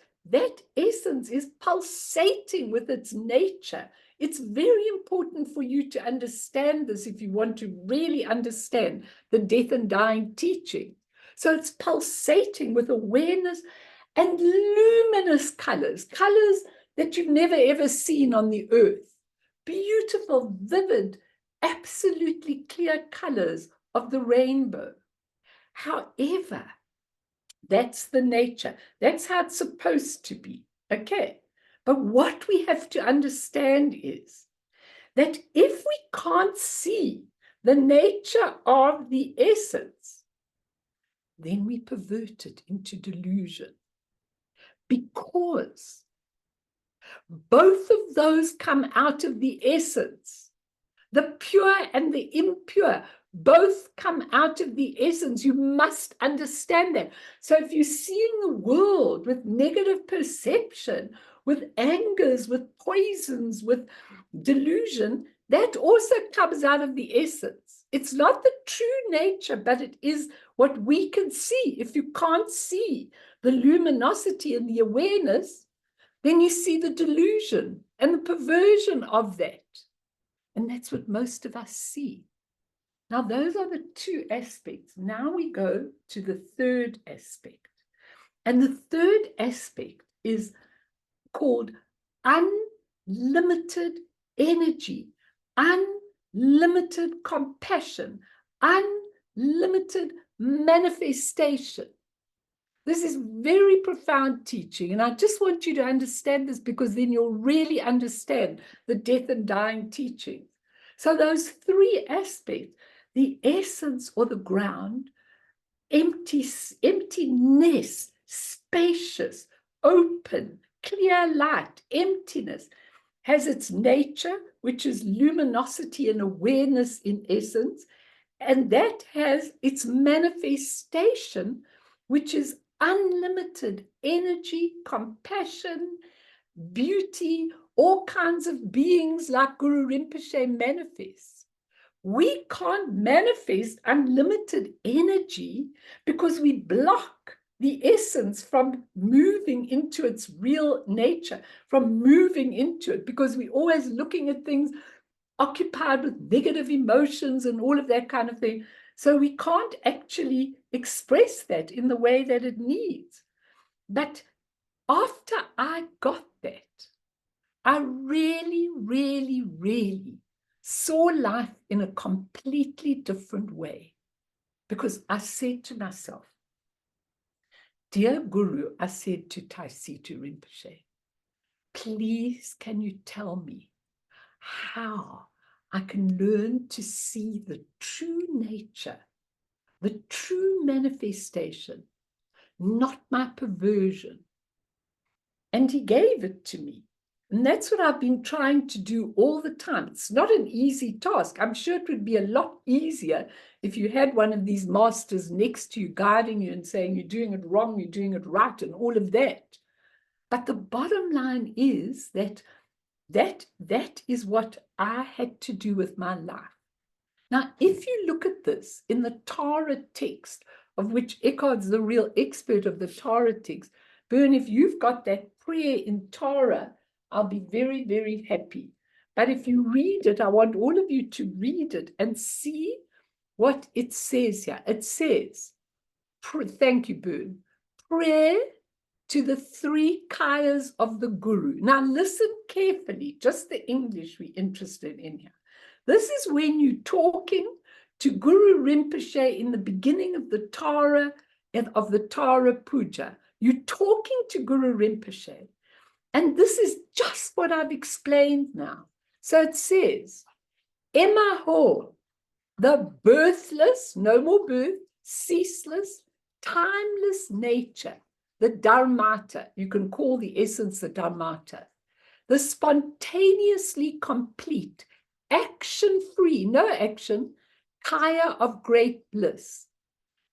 essence is pulsating with its nature. It's very important for you to understand this if you want to really understand the death and dying teaching. So it's pulsating with awareness and luminous colors, colors that you've never ever seen on the earth. Beautiful, vivid, absolutely clear colors of the rainbow. However, that's the nature. That's how it's supposed to be. Okay. But what we have to understand is that if we can't see the nature of the essence, then we pervert it into delusion. Because both of those come out of the essence. The pure and the impure both come out of the essence. You must understand that. So if you're seeing the world with negative perception, with angers, with poisons, with delusion, that also comes out of the essence. It's not the true nature, but it is what we can see. If you can't see the luminosity and the awareness, then you see the delusion and the perversion of that. And that's what most of us see. Now, those are the two aspects. Now we go to the third aspect. And the third aspect is called unlimited energy, unlimited compassion, unlimited manifestation. This is very profound teaching, and I just want you to understand this because then you'll really understand the death and dying teachings. So those three aspects, the essence or the ground, emptiness, spacious, open, clear light, emptiness, has its nature, which is luminosity and awareness in essence, and that has its manifestation, which is unlimited energy, compassion, beauty, all kinds of beings like Guru Rinpoche manifests. We can't manifest unlimited energy because we block the essence from moving into its real nature, from moving into it, because we're always looking at things occupied with negative emotions and all of that kind of thing. So we can't actually express that in the way that it needs. But after I got that, I really, really, really saw life in a completely different way. Because I said to myself, dear Guru, I said to Taisito Rinpoche, please can you tell me how I can learn to see the true nature, the true manifestation, not my perversion. And he gave it to me. And that's what I've been trying to do all the time. It's not an easy task. I'm sure it would be a lot easier if you had one of these masters next to you, guiding you and saying, you're doing it wrong, you're doing it right, and all of that. But the bottom line is that is what I had to do with my life. Now, if you look at this in the Tara text, of which Eckhart's the real expert of the Tara text, Bern, if you've got that prayer in Tara, I'll be very, very happy. But if you read it, I want all of you to read it and see what it says here. It says, thank you, Bern, prayer to the three kayas of the Guru. Now listen carefully, just the English we're interested in here. This is when you're talking to Guru Rinpoche in the beginning of the Tara Puja. You're talking to Guru Rinpoche. And this is just what I've explained now. So it says, Emaho, the birthless, no more birth, ceaseless, timeless nature, the Dharmata, you can call the essence the Dharmata, the spontaneously complete, action-free, no action, kaya of great bliss.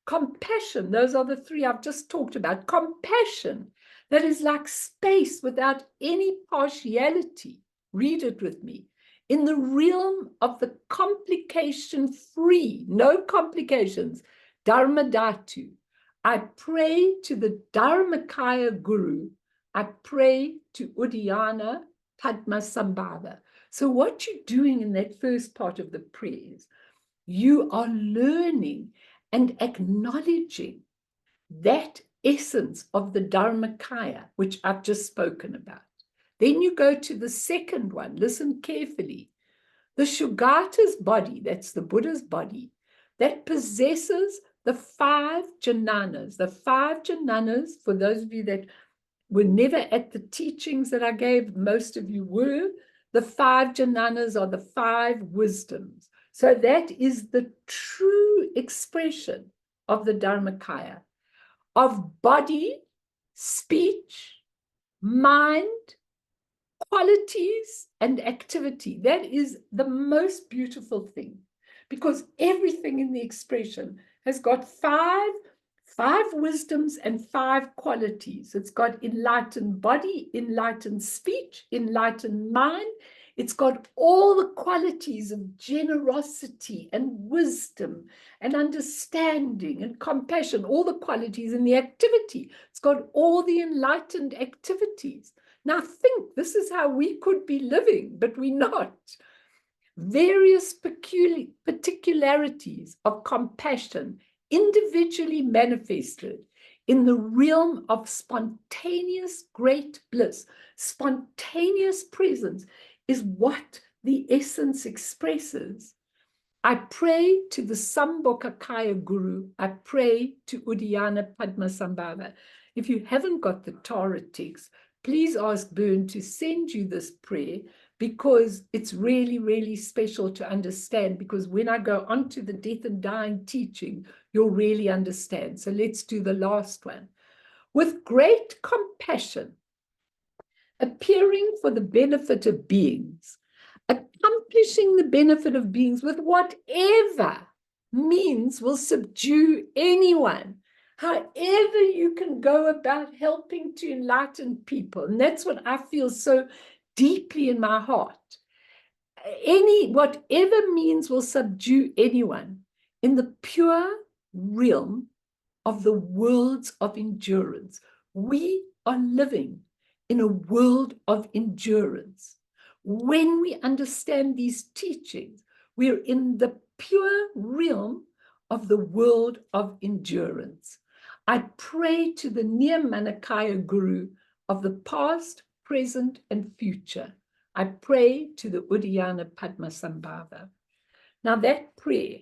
Compassion, those are the three I've just talked about. Compassion, that is like space without any partiality. Read it with me. In the realm of the complication-free, no complications, Dharmadhatu, I pray to the Dharmakaya Guru. I pray to Udayana Padmasambhava. So what you're doing in that first part of the prayers, you are learning and acknowledging that essence of the Dharmakaya, which I've just spoken about. Then you go to the second one. Listen carefully. The Sugata's body, that's the Buddha's body, that possesses the five jhananas. The five jhananas, for those of you that were never at the teachings that I gave, most of you were, the five jhananas are the five wisdoms. So that is the true expression of the Dharmakaya, of body, speech, mind, qualities, and activity. That is the most beautiful thing, because everything in the expression has got five wisdoms and five qualities. It's got enlightened body, enlightened speech, enlightened mind. It's got all the qualities of generosity and wisdom and understanding and compassion, all the qualities in the activity. It's got all the enlightened activities. Now think, this is how we could be living, but we're not. Various particularities of compassion individually manifested in the realm of spontaneous great bliss. Spontaneous presence is what the essence expresses. I pray to the Sambhogakaya Guru. I pray to Udayana Padmasambhava. If you haven't got the Tara text, please ask Bern to send you this prayer, because it's really, really special to understand, because when I go on to the death and dying teaching, you'll really understand. So let's do the last one. With great compassion, appearing for the benefit of beings, accomplishing the benefit of beings with whatever means will subdue anyone. However you can go about helping to enlighten people. And that's what I feel so deeply in my heart. Whatever means will subdue anyone in the pure realm of the worlds of endurance. We are living in a world of endurance. When we understand these teachings, we're in the pure realm of the world of endurance. I pray to the Nirmanakaya Guru of the past, present, and future. I pray to the Uddiyana Padmasambhava. Now that prayer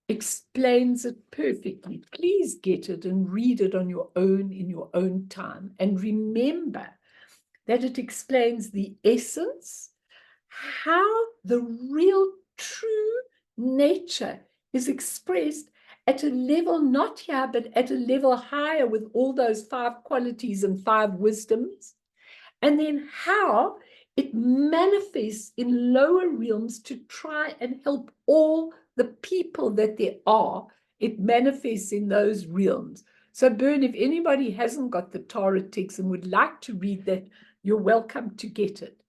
explains it perfectly. Please get it and read it on your own in your own time. And remember that it explains the essence, how the real true nature is expressed at a level not here, but at a level higher with all those 5 qualities and 5 wisdoms. And then how it manifests in lower realms to try and help all the people that there are. It manifests in those realms. So Bern, if anybody hasn't got the Tara text and would like to read that, you're welcome to get it.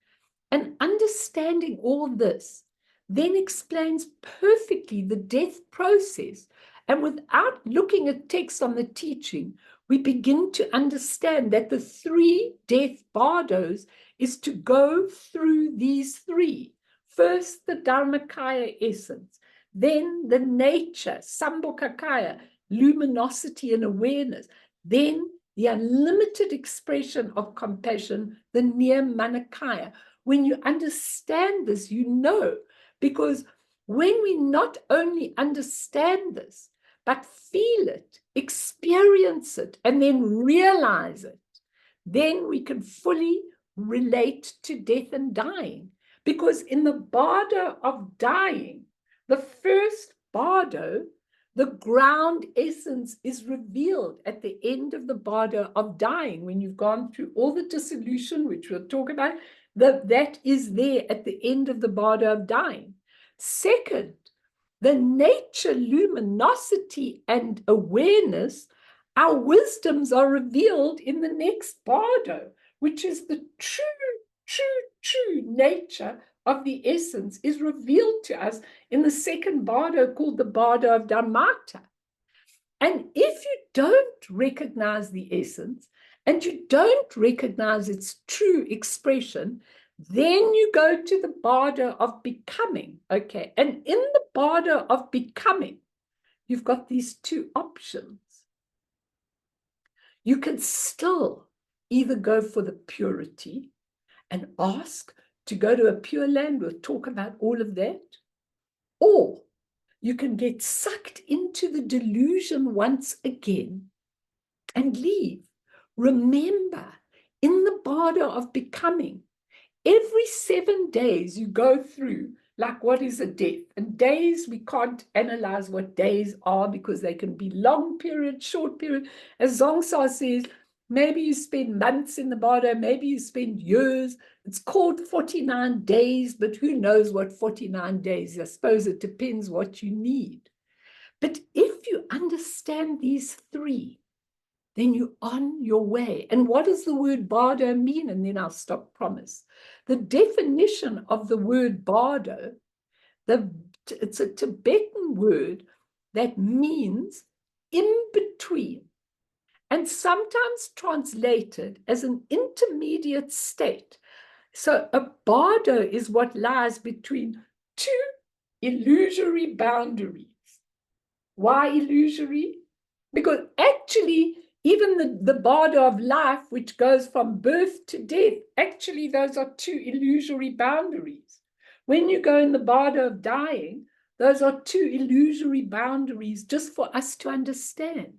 And understanding all this then explains perfectly the death process. And without looking at text on the teaching, we begin to understand that the 3 death bardos is to go through these 3. First, the Dharmakaya essence, then the nature, Sambhokakaya, luminosity and awareness, then the unlimited expression of compassion, the Nirmanakaya. When you understand this, you know, because when we not only understand this, but feel it, experience it, and then realize it, then we can fully relate to death and dying. Because in the bardo of dying, the first bardo, the ground essence is revealed at the end of the bardo of dying. When you've gone through all the dissolution, which we'll talk about, that is there at the end of the bardo of dying. Second, the nature, luminosity, and awareness, our wisdoms are revealed in the next bardo, which is the true nature of the essence is revealed to us in the second bardo called the bardo of Dharmata. And if you don't recognize the essence and you don't recognize its true expression, then you go to the bardo of becoming, okay? And in the bardo of becoming, you've got these 2 options. You can still either go for the purity and ask to go to a pure land, we'll talk about all of that, or you can get sucked into the delusion once again and leave. Remember, in the bardo of becoming, every 7 days you go through, like what is a death? And days, we can't analyze what days are because they can be long period, short period. As Zongsa says, maybe you spend months in the bardo, maybe you spend years. It's called 49 days, but who knows what 49 days? I suppose it depends what you need. But if you understand these 3, then you're on your way. And what does the word bardo mean? And then I'll stop, promise. The definition of the word bardo, it's a Tibetan word that means in between, and sometimes translated as an intermediate state. So a bardo is what lies between 2 illusory boundaries. Why illusory? Because actually, even the bardo of life, which goes from birth to death, actually those are 2 illusory boundaries. When you go in the bardo of dying, those are 2 illusory boundaries just for us to understand.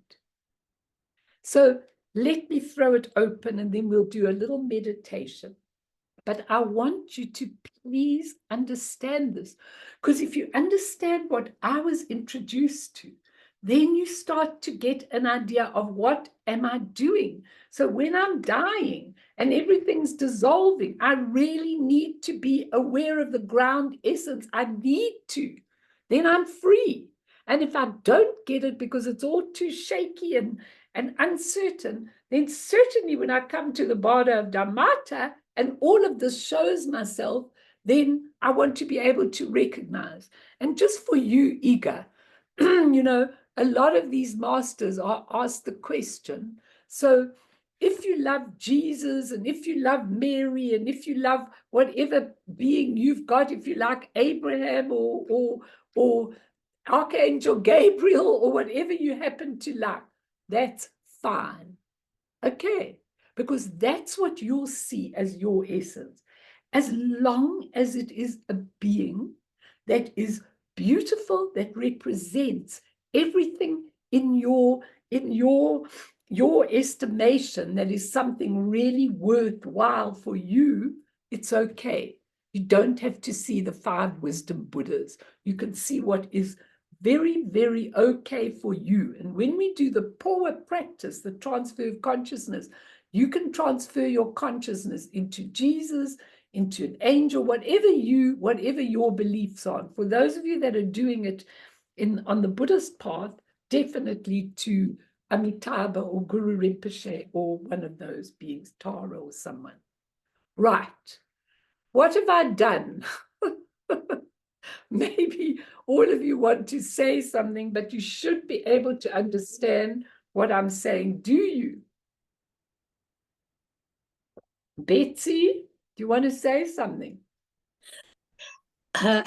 So let me throw it open and then we'll do a little meditation. But I want you to please understand this, because if you understand what I was introduced to, then you start to get an idea of what am I doing. So when I'm dying and everything's dissolving, I really need to be aware of the ground essence. I need to. Then I'm free. And if I don't get it because it's all too shaky and uncertain, then certainly when I come to the bardo of Dharmata and all of this shows myself, then I want to be able to recognize. And just for you, Iga, you know, a lot of these masters are asked the question, so if you love Jesus and if you love Mary and if you love whatever being you've got, if you like Abraham or Archangel Gabriel or whatever you happen to like, that's fine. Okay, because that's what you'll see as your essence. as long as it is a being that is beautiful, that represents everything in your estimation, that is something really worthwhile for you, it's okay. You don't have to see the 5 wisdom Buddhas. You can see what is very, very okay for you. And when we do the Power practice, the transfer of consciousness, you can transfer your consciousness into Jesus, into an angel, whatever your beliefs are. For those of you that are doing it on the Buddhist path, definitely to Amitabha or Guru Rinpoche or one of those beings, Tara or someone. Right. What have I done? Maybe all of you want to say something, but you should be able to understand what I'm saying. Do you? Betsy, do you want to say something? I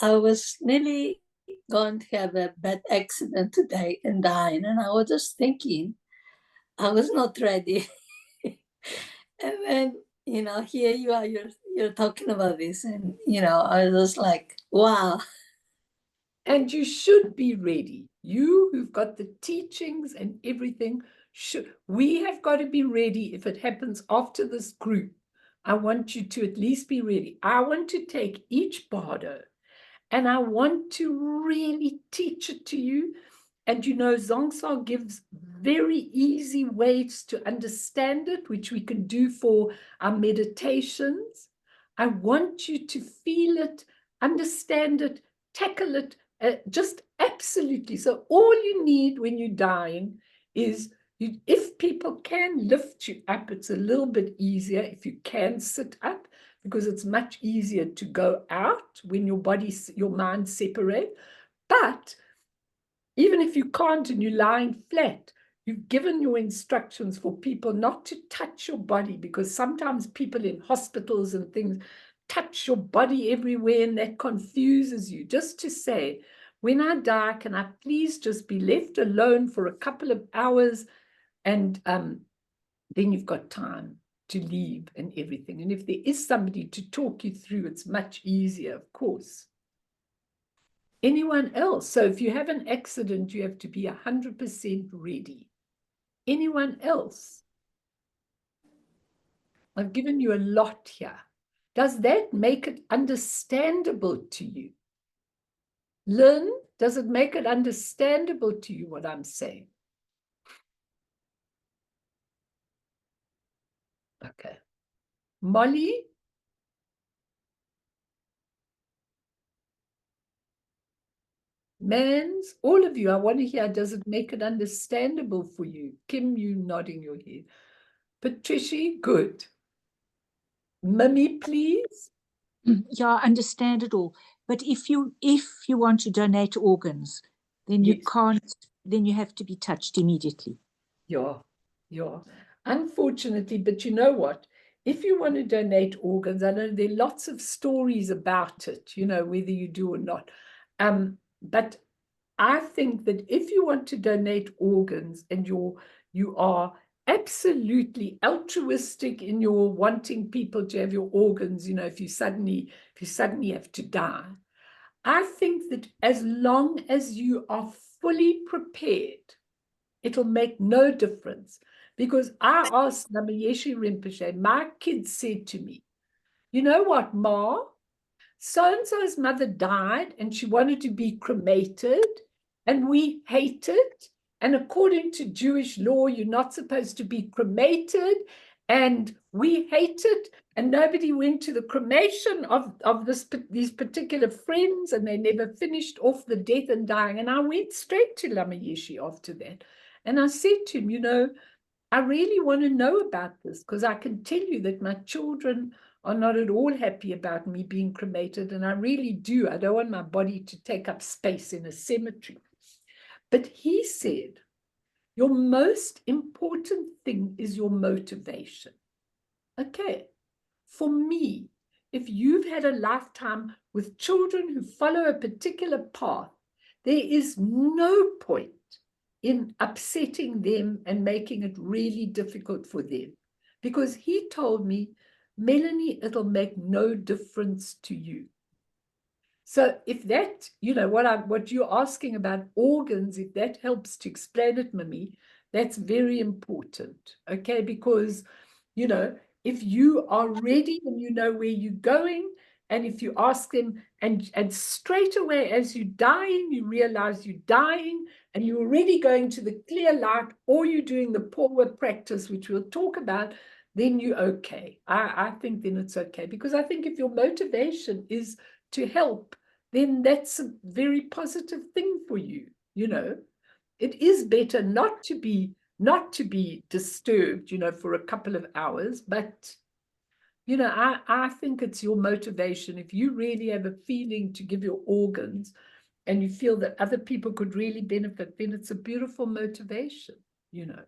was nearly going to have a bad accident today and dying, and I was just thinking, I was not ready. And then, here you are, you're talking about this, and, I was just like, wow. And you should be ready. You who've got the teachings and everything, we have got to be ready if it happens after this group. I want you to at least be ready. I want to take each bardo and I want to really teach it to you. And Zongsa gives very easy ways to understand it, which we can do for our meditations. I want you to feel it, understand it, tackle it, just absolutely. So all you need when you're dying is, if people can lift you up, it's a little bit easier if you can sit up, because it's much easier to go out when your mind separate. But even if you can't and you're lying flat, you've given your instructions for people not to touch your body, because sometimes people in hospitals and things touch your body everywhere and that confuses you. Just to say, when I die, can I please just be left alone for a couple of hours, and then you've got time to leave and everything. And if there is somebody to talk you through, it's much easier, of course. Anyone else? So if you have an accident, you have to be 100% ready. Anyone else? I've given you a lot here. Does that make it understandable to you? Lynn, does it make it understandable to you what I'm saying? Okay. Molly? Mans, all of you, I want to hear, does it make it understandable for you? Kim, you nodding your head. Patricia, good. Mimi, please. Yeah, I understand it all. But if you want to donate organs, then you can't, then you have to be touched immediately. Yeah. Unfortunately, but you know what? If you want to donate organs, I know there are lots of stories about it, whether you do or not. But I think that if you want to donate organs and you are absolutely altruistic in your wanting people to have your organs, if you suddenly have to die, I think that as long as you are fully prepared, it'll make no difference. Because I asked Namayeshi Rinpoche, my kids said to me, you know what, Ma? So-and-so's mother died and she wanted to be cremated and we hate it. And according to Jewish law, you're not supposed to be cremated, and we hate it. And nobody went to the cremation of these particular friends, and they never finished off the death and dying. And I went straight to Lama Yeshe after that. And I said to him, I really want to know about this, because I can tell you that my children are not at all happy about me being cremated. And I really do. I don't want my body to take up space in a cemetery. But he said, your most important thing is your motivation. Okay. For me, if you've had a lifetime with children who follow a particular path, there is no point in upsetting them and making it really difficult for them. Because he told me Melanie, it'll make no difference to you. So if that, you know, what you're asking about organs, if that helps to explain it, Mimi, that's very important, okay? Because, you know, if you are ready and you know where you're going, and if you ask them, and straight away as you're dying, you realize you're dying, and you're already going to the clear light, or you're doing the Porwa practice, which we'll talk about, then you're okay. I think then it's okay. Because I think if your motivation is to help, then that's a very positive thing for you. You know, it is better not to be disturbed, you know, for a couple of hours, but you know, I think it's your motivation. If you really have a feeling to give your organs and you feel that other people could really benefit, then it's a beautiful motivation, you know.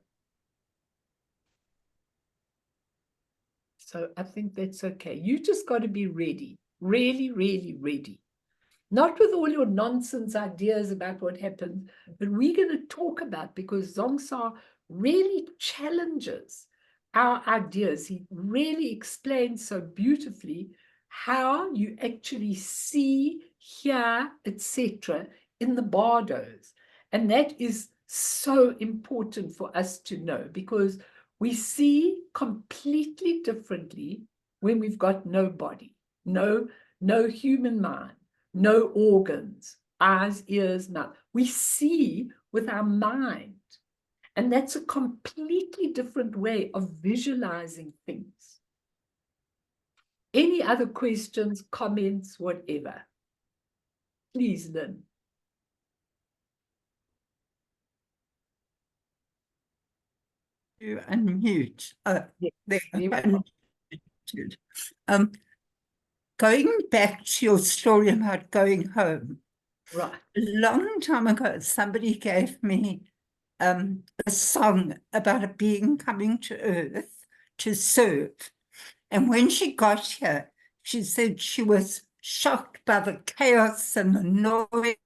So I think that's okay. You just got to be ready, really, really ready. Not with all your nonsense ideas about what happened, but we're going to talk about, because Zongsa really challenges our ideas. He really explains so beautifully how you actually see, hear, etc. in the bardos. And that is so important for us to know, because we see completely differently when we've got no body, no human mind, no organs, eyes, ears, mouth. We see with our mind. And that's a completely different way of visualizing things. Any other questions, comments, whatever? Please, Lynn. You unmute. Yes, There, there we are. unmuted. Going back to your story about going home, Right. a long time ago, somebody gave me a song about a being coming to Earth to serve. And when she got here, she said she was shocked by the chaos and the noise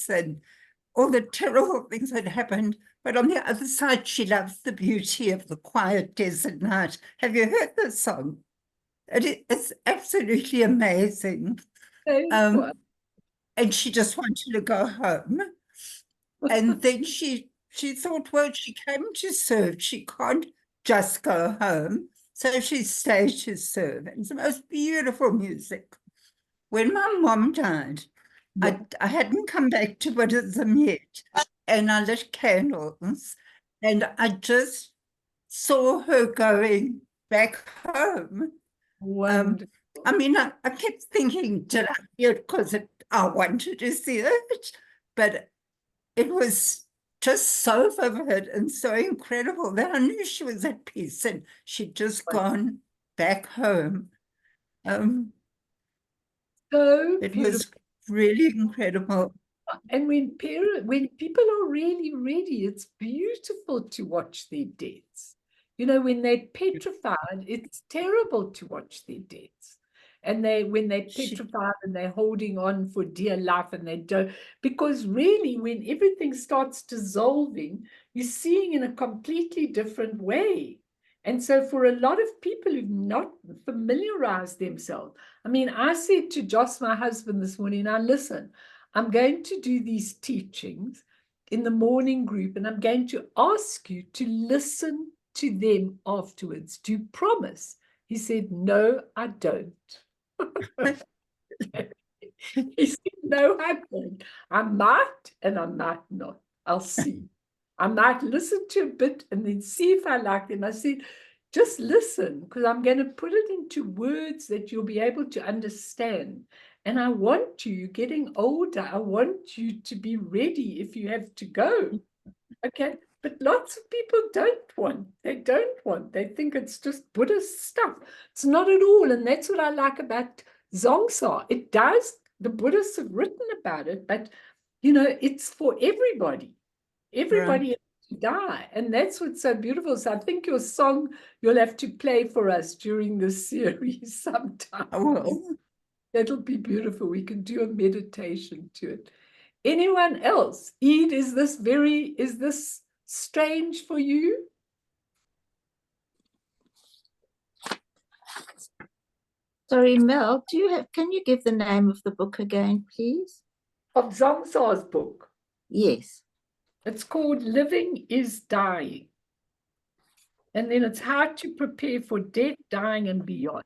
and all the terrible things that happened. But on the other side, she loves the beauty of the quiet desert night. Have you heard this song? It's absolutely amazing. And she just wanted to go home. And then she thought, well, she came to serve. She can't just go home. So she stayed to serve. And it's the most beautiful music. When my mom died, Yeah. I hadn't come back to Buddhism yet. And I lit candles. And I just saw her going back home. Wonderful. I mean, I kept thinking, did I hear it because I wanted to see it? But it was just so vivid and so incredible that I knew she was at peace and she'd just gone back home. So It beautiful. was really incredible. And when people are really ready, it's beautiful to watch their deaths. You know, when they're petrified, it's terrible to watch their deaths. And when they're petrified and they're holding on for dear life and they don't, because really when everything starts dissolving, you're seeing in a completely different way. And so for a lot of people who've not familiarized themselves, I mean, I said to Joss, my husband, this morning, now listen, I'm going to do these teachings in the morning group, and I'm going to ask you to listen to them afterwards. Do you promise? He said, no, I don't. He said, no, I don't. I might and I might not. I'll see. I might listen to a bit and then see if I like them. I said, just listen, because I'm going to put it into words that you'll be able to understand. And I want you, getting older, I want you to be ready if you have to go. Okay. But lots of people don't want. They don't want. They think it's just Buddhist stuff. It's not at all. And that's what I like about Zongsa. It does. The Buddhists have written about it, but, you know, it's for everybody. Everybody has to die. And that's what's so beautiful. So I think your song, you'll have to play for us during this series sometime. I will. That'll be beautiful. We can do a meditation to it. Anyone else? Eid, is this strange for you? Sorry, Mel, can you give the name of the book again, please? Of Zongsa's book. Yes. It's called Living is Dying. And then it's how to prepare for death, dying, and beyond.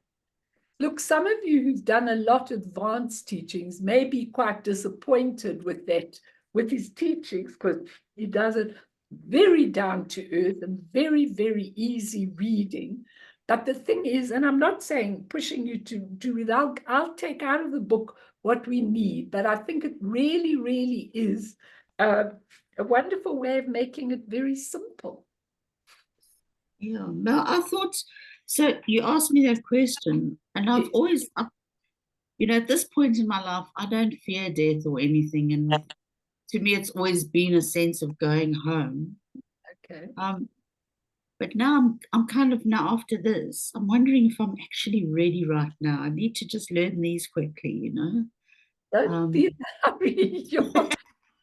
Look, some of you who've done a lot of advanced teachings may be quite disappointed with that, with his teachings, because he does it very down to earth and very, very easy reading. But the thing is, and I'm not saying pushing you to do it, I'll take out of the book what we need, but I think it really, really is a wonderful way of making it very simple. Yeah, no, I thought, so you asked me that question, and I've Yes. always, you know, at this point in my life, I don't fear death or anything, and to me, it's always been a sense of going home. Okay. But now I'm kind of, now after this, I'm wondering if I'm actually ready right now. I need to just learn these quickly, you know. Don't be in a hurry.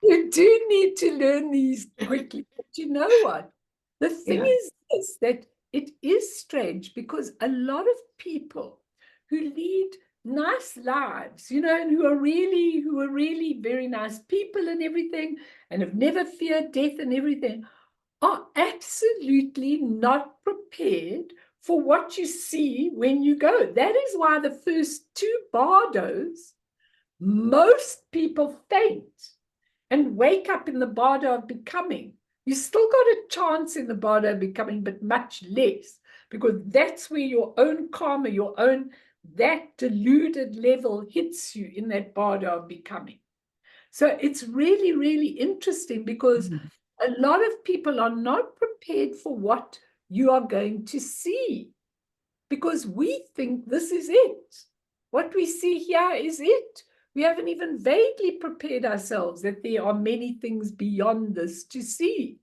You do need to learn these quickly. But you know what? The thing Yeah. is this, that it is strange because a lot of people who lead nice lives, you know, and who are really very nice people and everything, and have never feared death and everything, are absolutely not prepared for what you see when you go. That is why the first two bardos, most people faint and wake up in the bardo of becoming. You still got a chance in the bardo of becoming, but much less, because that's where your own karma, your own, that deluded level hits you in that bardo of becoming. So it's really, really interesting because a lot of people are not prepared for what you are going to see, because we think this is it. What we see here is it. We haven't even vaguely prepared ourselves that there are many things beyond this to see.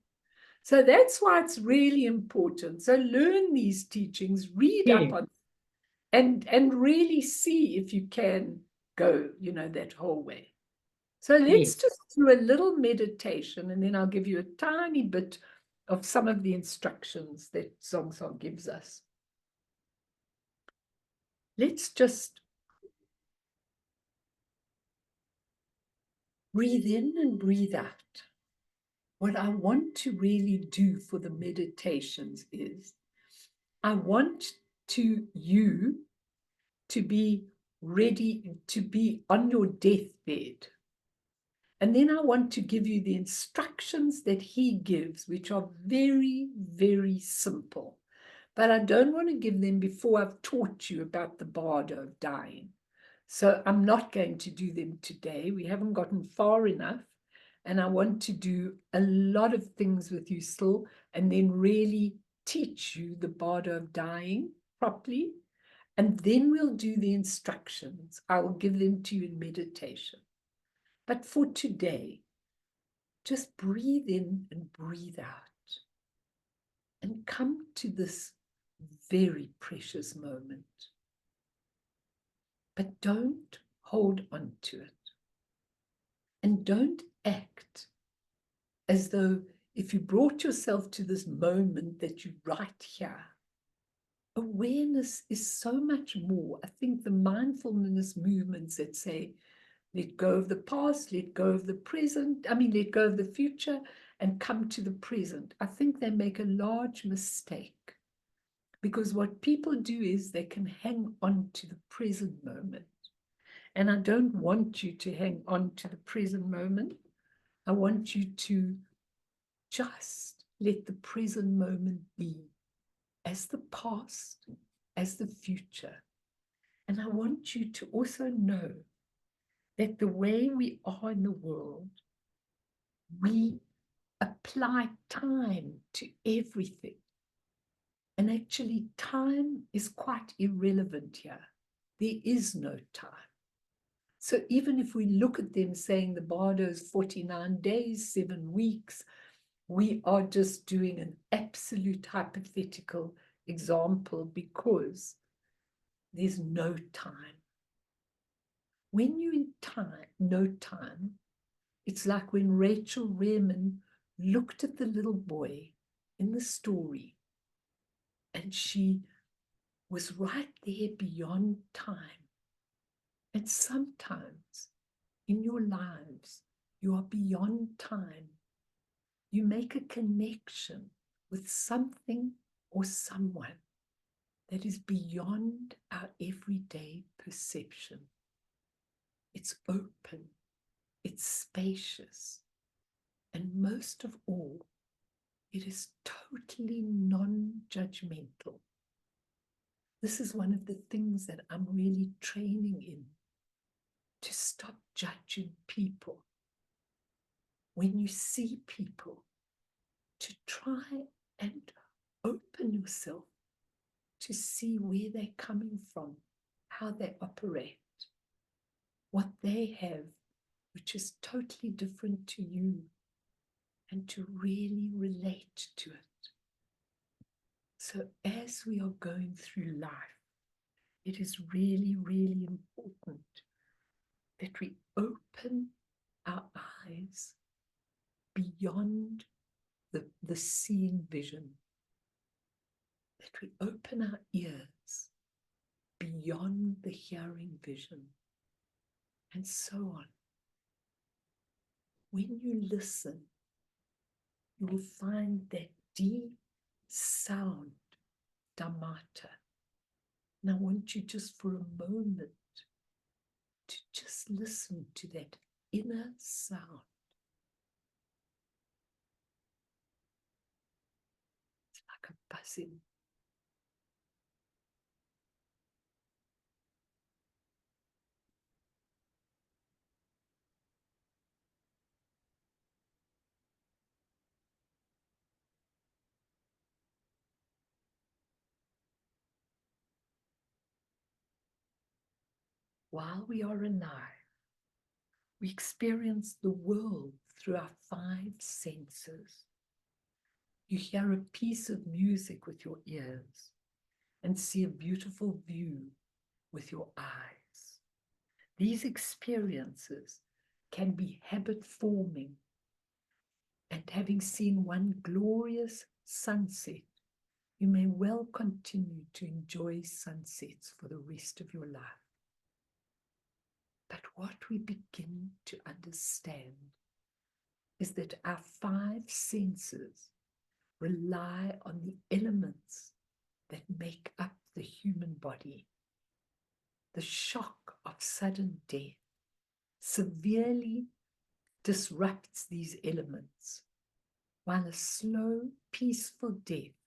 So that's why it's really important. So learn these teachings, read up on, and really see if you can go, you know, that whole way. So let's just do a little meditation, and then I'll give you a tiny bit of some of the instructions that Zongsa gives us. Let's just breathe in and breathe out. What I want to really do for the meditations is I want you to be ready to be on your deathbed. And then I want to give you the instructions that he gives, which are very, very simple. But I don't want to give them before I've taught you about the bardo of dying. So I'm not going to do them today. We haven't gotten far enough. And I want to do a lot of things with you still, and then really teach you the bardo of dying properly. And then we'll do the instructions. I will give them to you in meditation. But for today, just breathe in and breathe out. And come to this very precious moment. But don't hold on to it. And don't act as though if you brought yourself to this moment that you're right here. Awareness is so much more. I think the mindfulness movements that say, let go of the past, let go of the present, let go of the future and come to the present. I think they make a large mistake, because what people do is they can hang on to the present moment. And I don't want you to hang on to the present moment. I want you to just let the present moment be as the past, as the future. And I want you to also know that the way we are in the world, we apply time to everything. And actually, time is quite irrelevant here. There is no time. So even if we look at them saying the bardo is 49 days, 7 weeks, we are just doing an absolute hypothetical example because there's no time. When you're in time, no time, it's like when Rachel Rehrman looked at the little boy in the story and she was right there beyond time. And sometimes in your lives, you are beyond time. You make a connection with something or someone that is beyond our everyday perception. It's open, it's spacious, and most of all, it is totally non-judgmental. This is one of the things that I'm really training in, to stop judging people. When you see people, to try and open yourself to see where they're coming from, how they operate, what they have, which is totally different to you, and to really relate to it. So as we are going through life, it is really, really important that we open our eyes beyond the seeing vision, that we open our ears beyond the hearing vision, and so on. When you listen, you will find that deep sound, Dhammata. And I want you just for a moment to just listen to that inner sound. It's like a buzzing. While we are alive, we experience the world through our 5 senses. You hear a piece of music with your ears and see a beautiful view with your eyes. These experiences can be habit forming, and having seen one glorious sunset, you may well continue to enjoy sunsets for the rest of your life. But what we begin to understand is that our 5 senses rely on the elements that make up the human body. The shock of sudden death severely disrupts these elements, while a slow, peaceful death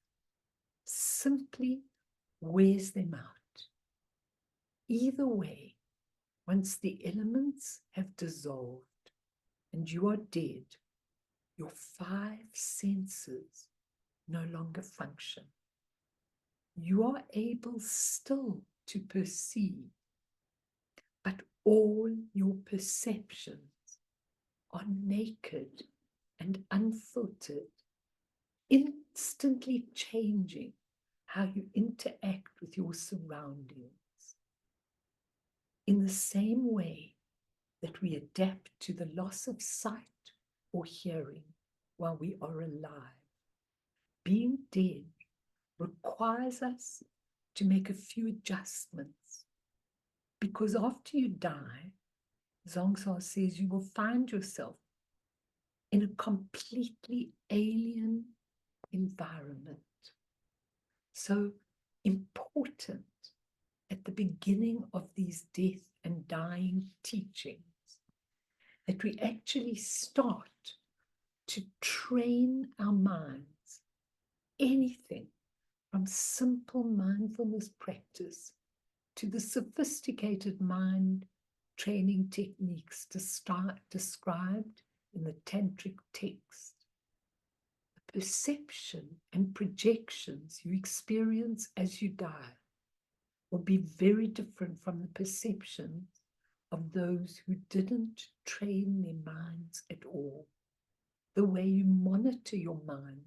simply wears them out. Either way, once the elements have dissolved and you are dead, your 5 senses no longer function. You are able still to perceive, but all your perceptions are naked and unfiltered, instantly changing how you interact with your surroundings. In the same way that we adapt to the loss of sight or hearing while we are alive, being dead requires us to make a few adjustments, because after you die, Zongsa says you will find yourself in a completely alien environment. So important at the beginning of these death and dying teachings that we actually start to train our minds, anything from simple mindfulness practice to the sophisticated mind training techniques described in the tantric text. The perception and projections you experience as you die will be very different from the perceptions of those who didn't train their minds at all. The way you monitor your mind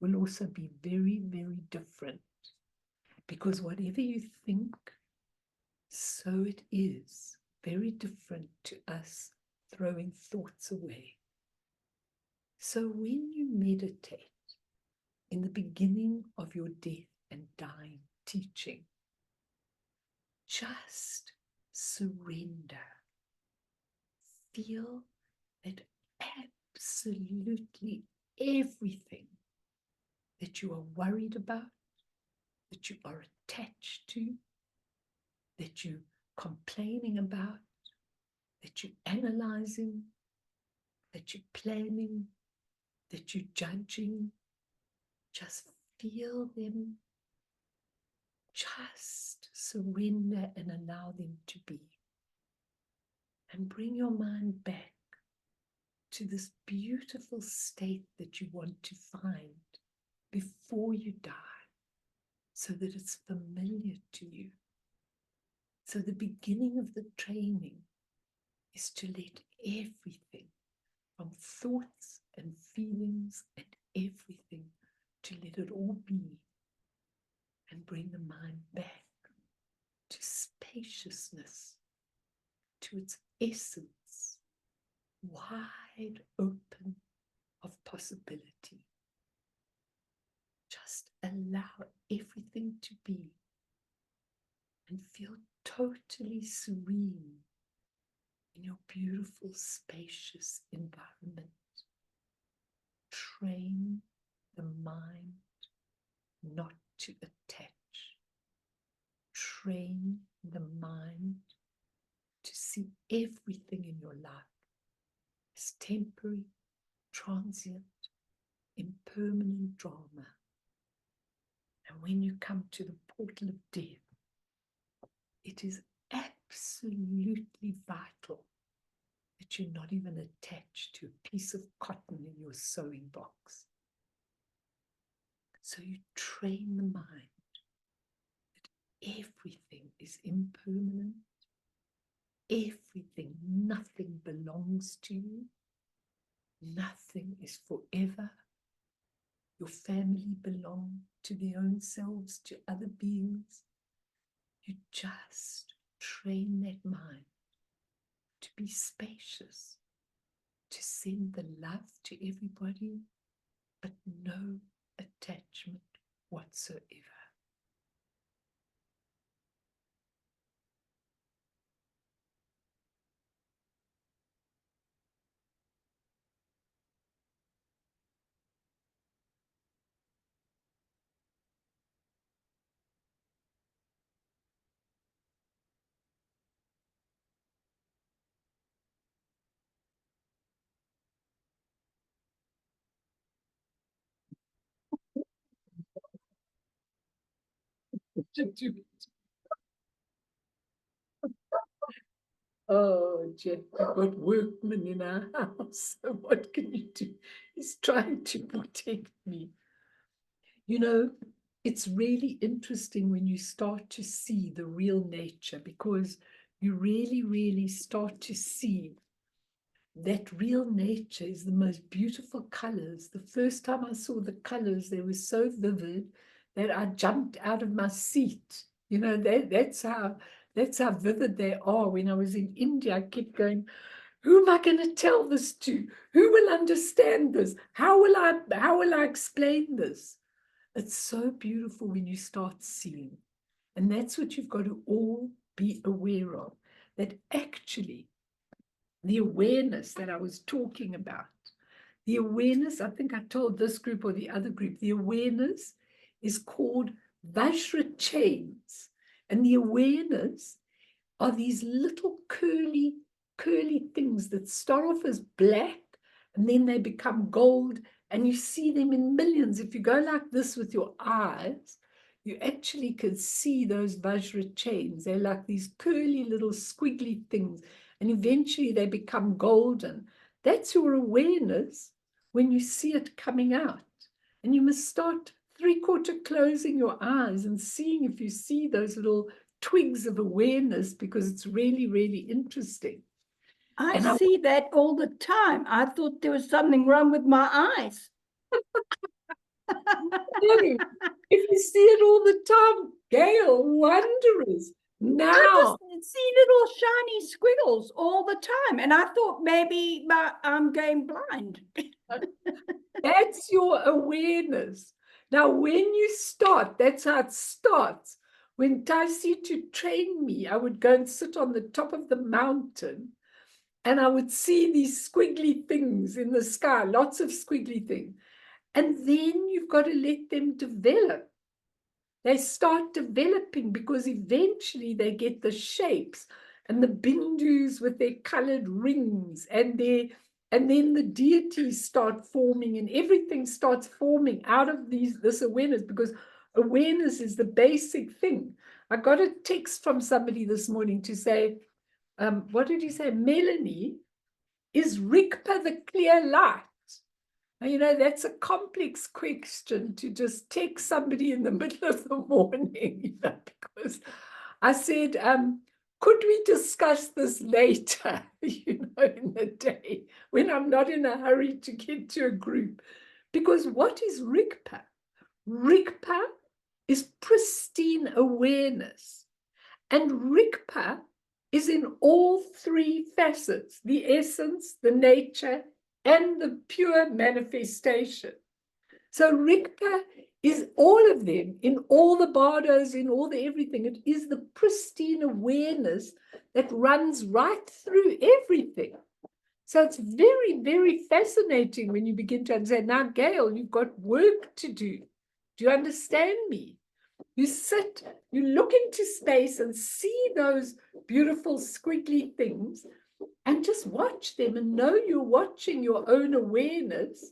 will also be very, very different, because whatever you think, so it is. Very different to us throwing thoughts away. So when you meditate in the beginning of your death and dying teaching, just surrender. Feel that absolutely everything that you are worried about, that you are attached to, that you're complaining about, that you're analyzing, that you're planning, that you're judging, just feel them. Just surrender and allow them to be. And bring your mind back to this beautiful state that you want to find before you die, so that it's familiar to you. So the beginning of the training is to let everything, from thoughts and feelings and everything, to let it all be, and bring the mind back to spaciousness, to its essence, wide open of possibility. Just allow everything to be and feel totally serene in your beautiful, spacious environment. Train the mind not to attach. Train the mind to see everything in your life as temporary, transient, impermanent drama. And when you come to the portal of death, it is absolutely vital that you're not even attached to a piece of cotton in your sewing box. So you train the mind that everything is impermanent, everything, nothing belongs to you, nothing is forever. Your family belong to their own selves, to other beings. You just train that mind to be spacious, to send the love to everybody, but no attachment whatsoever. Oh, Jeff, we've got workmen in our house. So what can you do? He's trying to protect me. You know, it's really interesting when you start to see the real nature, because you really, really start to see that real nature is the most beautiful colors. The first time I saw the colors, they were so vivid that I jumped out of my seat. You know, that's how vivid they are. When I was in India, I kept going, who am I going to tell this to? Who will understand this? How will I explain this? It's so beautiful when you start seeing. And that's what you've got to all be aware of, that actually the awareness that I was talking about, the awareness, I think I told this group or the other group, the awareness is called Vajra chains. And the awareness are these little curly things that start off as black and then they become gold, and you see them in millions. If you go like this with your eyes, you actually can see those Vajra chains. They're like these curly little squiggly things, and eventually they become golden. That's your awareness when you see it coming out. And you must start three-quarter closing your eyes and seeing if you see those little twigs of awareness, because it's really, really interesting. I see that all the time. I thought there was something wrong with my eyes. If you see it all the time, Gail, wondrous. Now, I just see little shiny squiggles all the time, and I thought maybe I'm going blind. that's your awareness. Now, when you start, that's how it starts. When Dicey used to train me, I would go and sit on the top of the mountain and I would see these squiggly things in the sky, lots of squiggly things. And then you've got to let them develop. They start developing because eventually they get the shapes and the bindus with their colored rings and then the deities start forming and everything starts forming out of this awareness, because awareness is the basic thing. I got a text from somebody this morning to say, what did he say? Melanie, is Rigpa the clear light? And, you know, that's a complex question to just text somebody in the middle of the morning, you know, because I said, could we discuss this later, you know, in the day when I'm not in a hurry to get to a group? Because what is Rigpa? Rigpa is pristine awareness. And Rigpa is in all three facets, the essence, the nature, and the pure manifestation. So Rigpa is all of them, in all the bardos, in all the everything. It is the pristine awareness that runs right through everything. So it's very, very fascinating when you begin to understand. Now, Gail, you've got work to do. Do you understand me? You sit, you look into space and see those beautiful squiggly things and just watch them and know you're watching your own awareness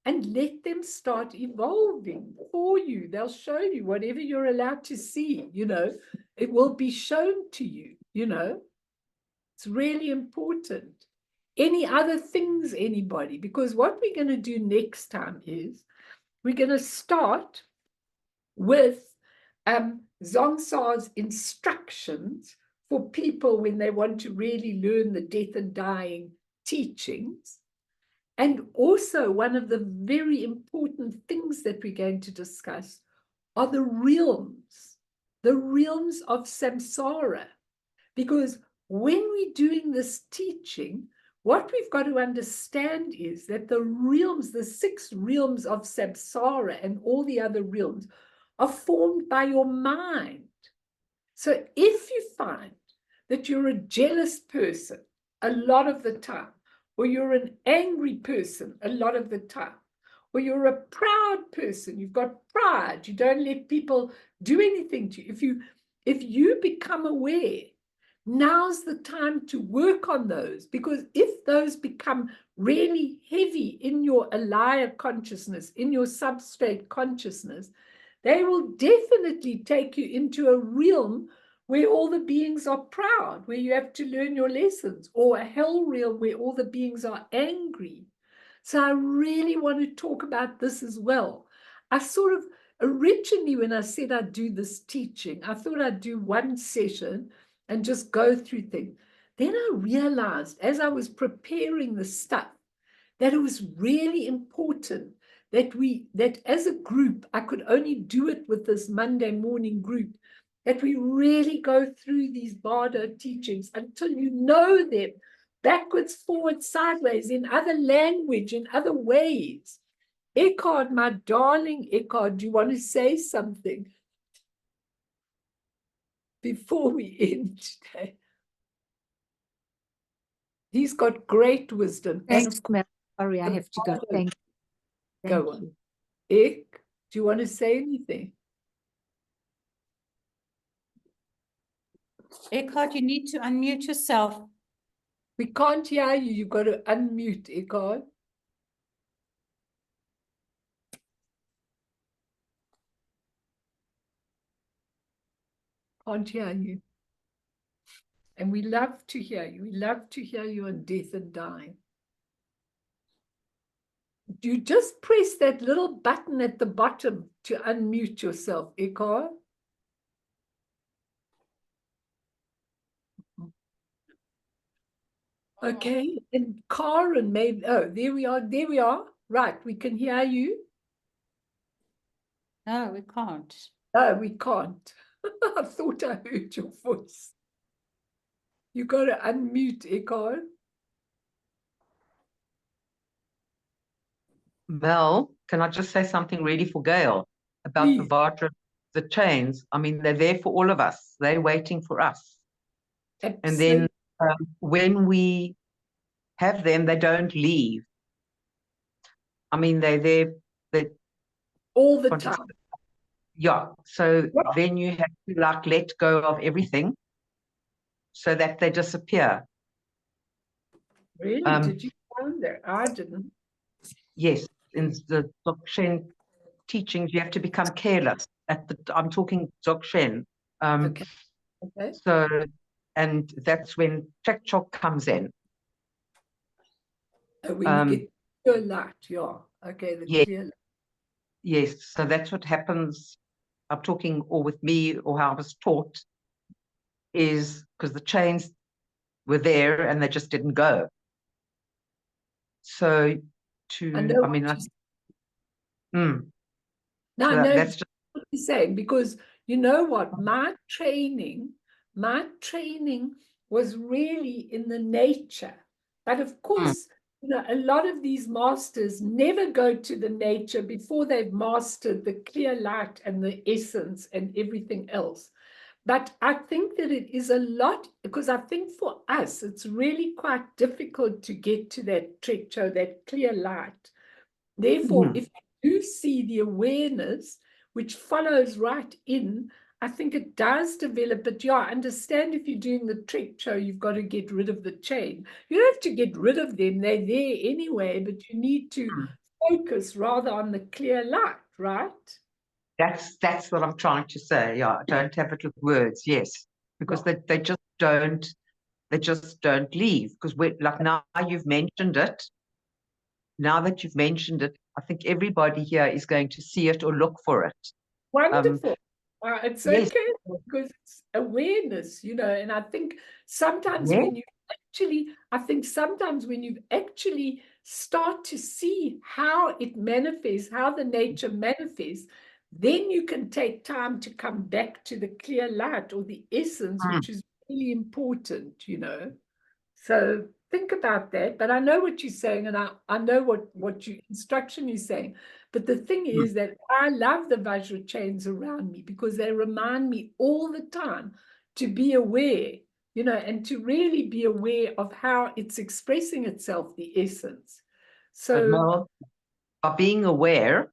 and let them start evolving for you. They'll show you whatever you're allowed to see, you know, it will be shown to you, you know. It's really important. Any other things, anybody? Because what we're going to do next time is we're going to start with Zongsa's instructions for people when they want to really learn the death and dying teachings. And also one of the very important things that we're going to discuss are the realms of samsara. Because when we're doing this teaching, what we've got to understand is that the realms, the 6 realms of samsara and all the other realms are formed by your mind. So if you find that you're a jealous person a lot of the time, or you're an angry person a lot of the time, or you're a proud person, you've got pride, you don't let people do anything to you. If you become aware, now's the time to work on those, because if those become really heavy in your alaya consciousness, in your substrate consciousness, they will definitely take you into a realm where all the beings are proud, where you have to learn your lessons, or a hell realm where all the beings are angry. So I really want to talk about this as well. I sort of, originally when I said I'd do this teaching, I thought I'd do one session and just go through things. Then I realized as I was preparing the stuff that it was really important that as a group, I could only do it with this Monday morning group, that we really go through these Bardo teachings until you know them backwards, forwards, sideways, in other language, in other ways. Eckhard, my darling Eckhard, do you want to say something before we end today? He's got great wisdom. Thanks, Mel. Sorry, I have to go. Thank you. Go on. Ek, do you want to say anything? Eckhart, you need to unmute yourself. We can't hear you. You've got to unmute, Eckhart. Can't hear you. And we love to hear you. We love to hear you on death and dying. You just press that little button at the bottom to unmute yourself, Eckhart. Okay, and Karen, maybe, oh, there we are. Right, we can hear you. No, we can't. No, we can't. I thought I heard your voice. You got to unmute, Eckhart. Mel, can I just say something really for Gail about Please. the Vajra the chains, I mean, they're there for all of us. They're waiting for us. And Absolutely. then when we have them, they don't leave. I mean, they're there. They all the want to- time. Yeah. So Yeah. then you have to like let go of everything so that they disappear. Really? Um, Did you find that? I didn't. Yes, in the Dzogchen teachings, you have to become careless. I'm talking Dzogchen. Okay. Okay. So, and that's when Trekchok comes in. When you get clear light, yeah. Okay, the Yeah. clear light. Yes, so that's what happens. I'm talking or with me or how I was taught is because the chains were there and they just didn't go. So I know I mean, what so no, that's just what you're saying, because you know what, my training was really in the nature. But of course, you know, a lot of these masters never go to the nature before they've mastered the clear light and the essence and everything else. But I think that it is a lot, because I think for us, it's really quite difficult to get to that trekcho, that clear light. Therefore, if you do see the awareness, which follows right in, I think it does develop. But yeah, I understand if you're doing the trekcho, you've got to get rid of the chain. You don't have to get rid of them. They're there anyway, but you need to focus rather on the clear light, right? That's what I'm trying to say. Yeah, I don't have it with words. Yes, because they just don't leave. Because like now you've mentioned it. Now that you've mentioned it, I think everybody here is going to see it or look for it. Wonderful. It's yes. okay because it's awareness, you know, and I think sometimes Yeah. when you actually start to see how it manifests, how the nature manifests, then you can take time to come back to the clear light or the essence, which is really important, you know. So think about that. But I know what you're saying, and I know what your instruction is saying. But the thing is that I love the Vajra chains around me because they remind me all the time to be aware, you know, and to really be aware of how it's expressing itself, the essence. So well, by being aware,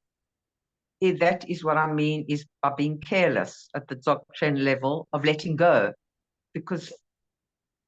that is what I mean, is by being careless at the Dzogchen level of letting go. Because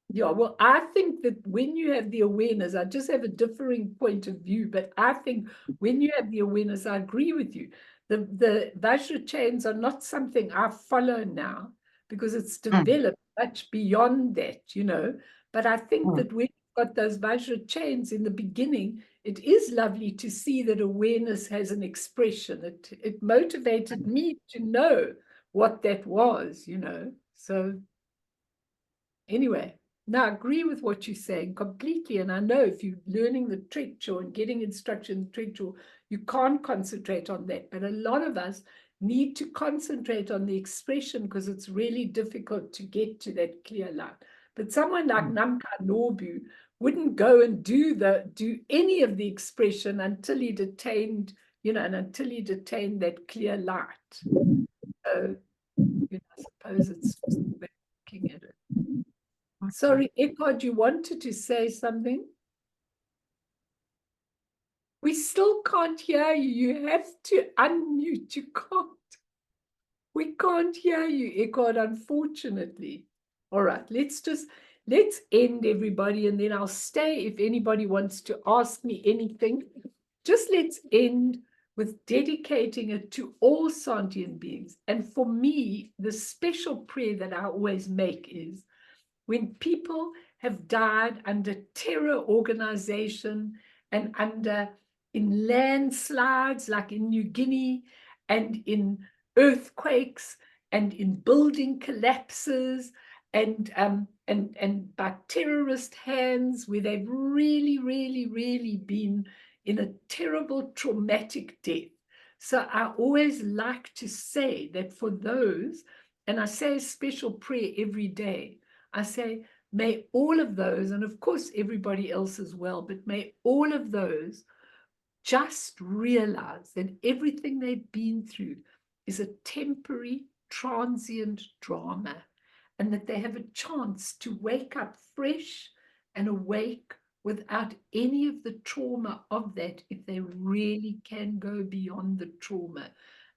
yeah, well, I think that when you have the awareness, I just have a differing point of view, but I think when you have the awareness, I agree with you. The Vajra chains are not something I follow now because it's developed much beyond that, you know. But I think that when you've got those Vajra chains in the beginning, it is lovely to see that awareness has an expression. It motivated me to know what that was, you know. So anyway. Now, I agree with what you're saying completely. And I know if you're learning the trekcho and getting instruction in the trekcho, you can't concentrate on that. But a lot of us need to concentrate on the expression because it's really difficult to get to that clear light. But someone like Namkha Norbu wouldn't go and do any of the expression until he'd attained, you know, and until he'd attained that clear light. So, you know, I suppose it's just looking at it. Sorry, Eckhard, you wanted to say something? We still can't hear you. You have to unmute. You can't. We can't hear you, Eckhard, unfortunately. All right, let's end, everybody, and then I'll stay if anybody wants to ask me anything. Just let's end with dedicating it to all sentient beings. And for me, the special prayer that I always make is, when people have died under terror organization and in landslides like in New Guinea and in earthquakes and in building collapses and by terrorist hands where they've really been in a terrible traumatic death. So I always like to say that for those, and I say a special prayer every day, I say, may all of those, and of course everybody else as well, but may all of those just realize that everything they've been through is a temporary, transient drama, and that they have a chance to wake up fresh and awake without any of the trauma of that, if they really can go beyond the trauma.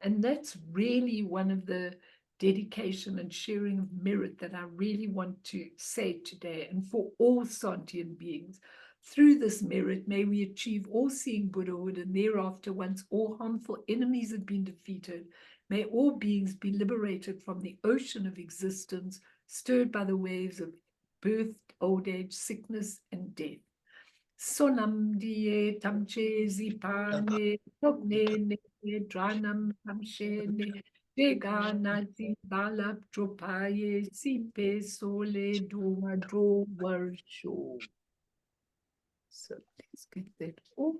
And that's really one of the dedication and sharing of merit that I really want to say today. And for all sentient beings, through this merit, may we achieve all-seeing Buddhahood, and thereafter, once all harmful enemies have been defeated, may all beings be liberated from the ocean of existence, stirred by the waves of birth, old age, sickness, and death. Sonam die tamche zipane, togne ne dranam tamshene, degana zibalap tropaye, sipe sole doma dro warsho. So let's get that off.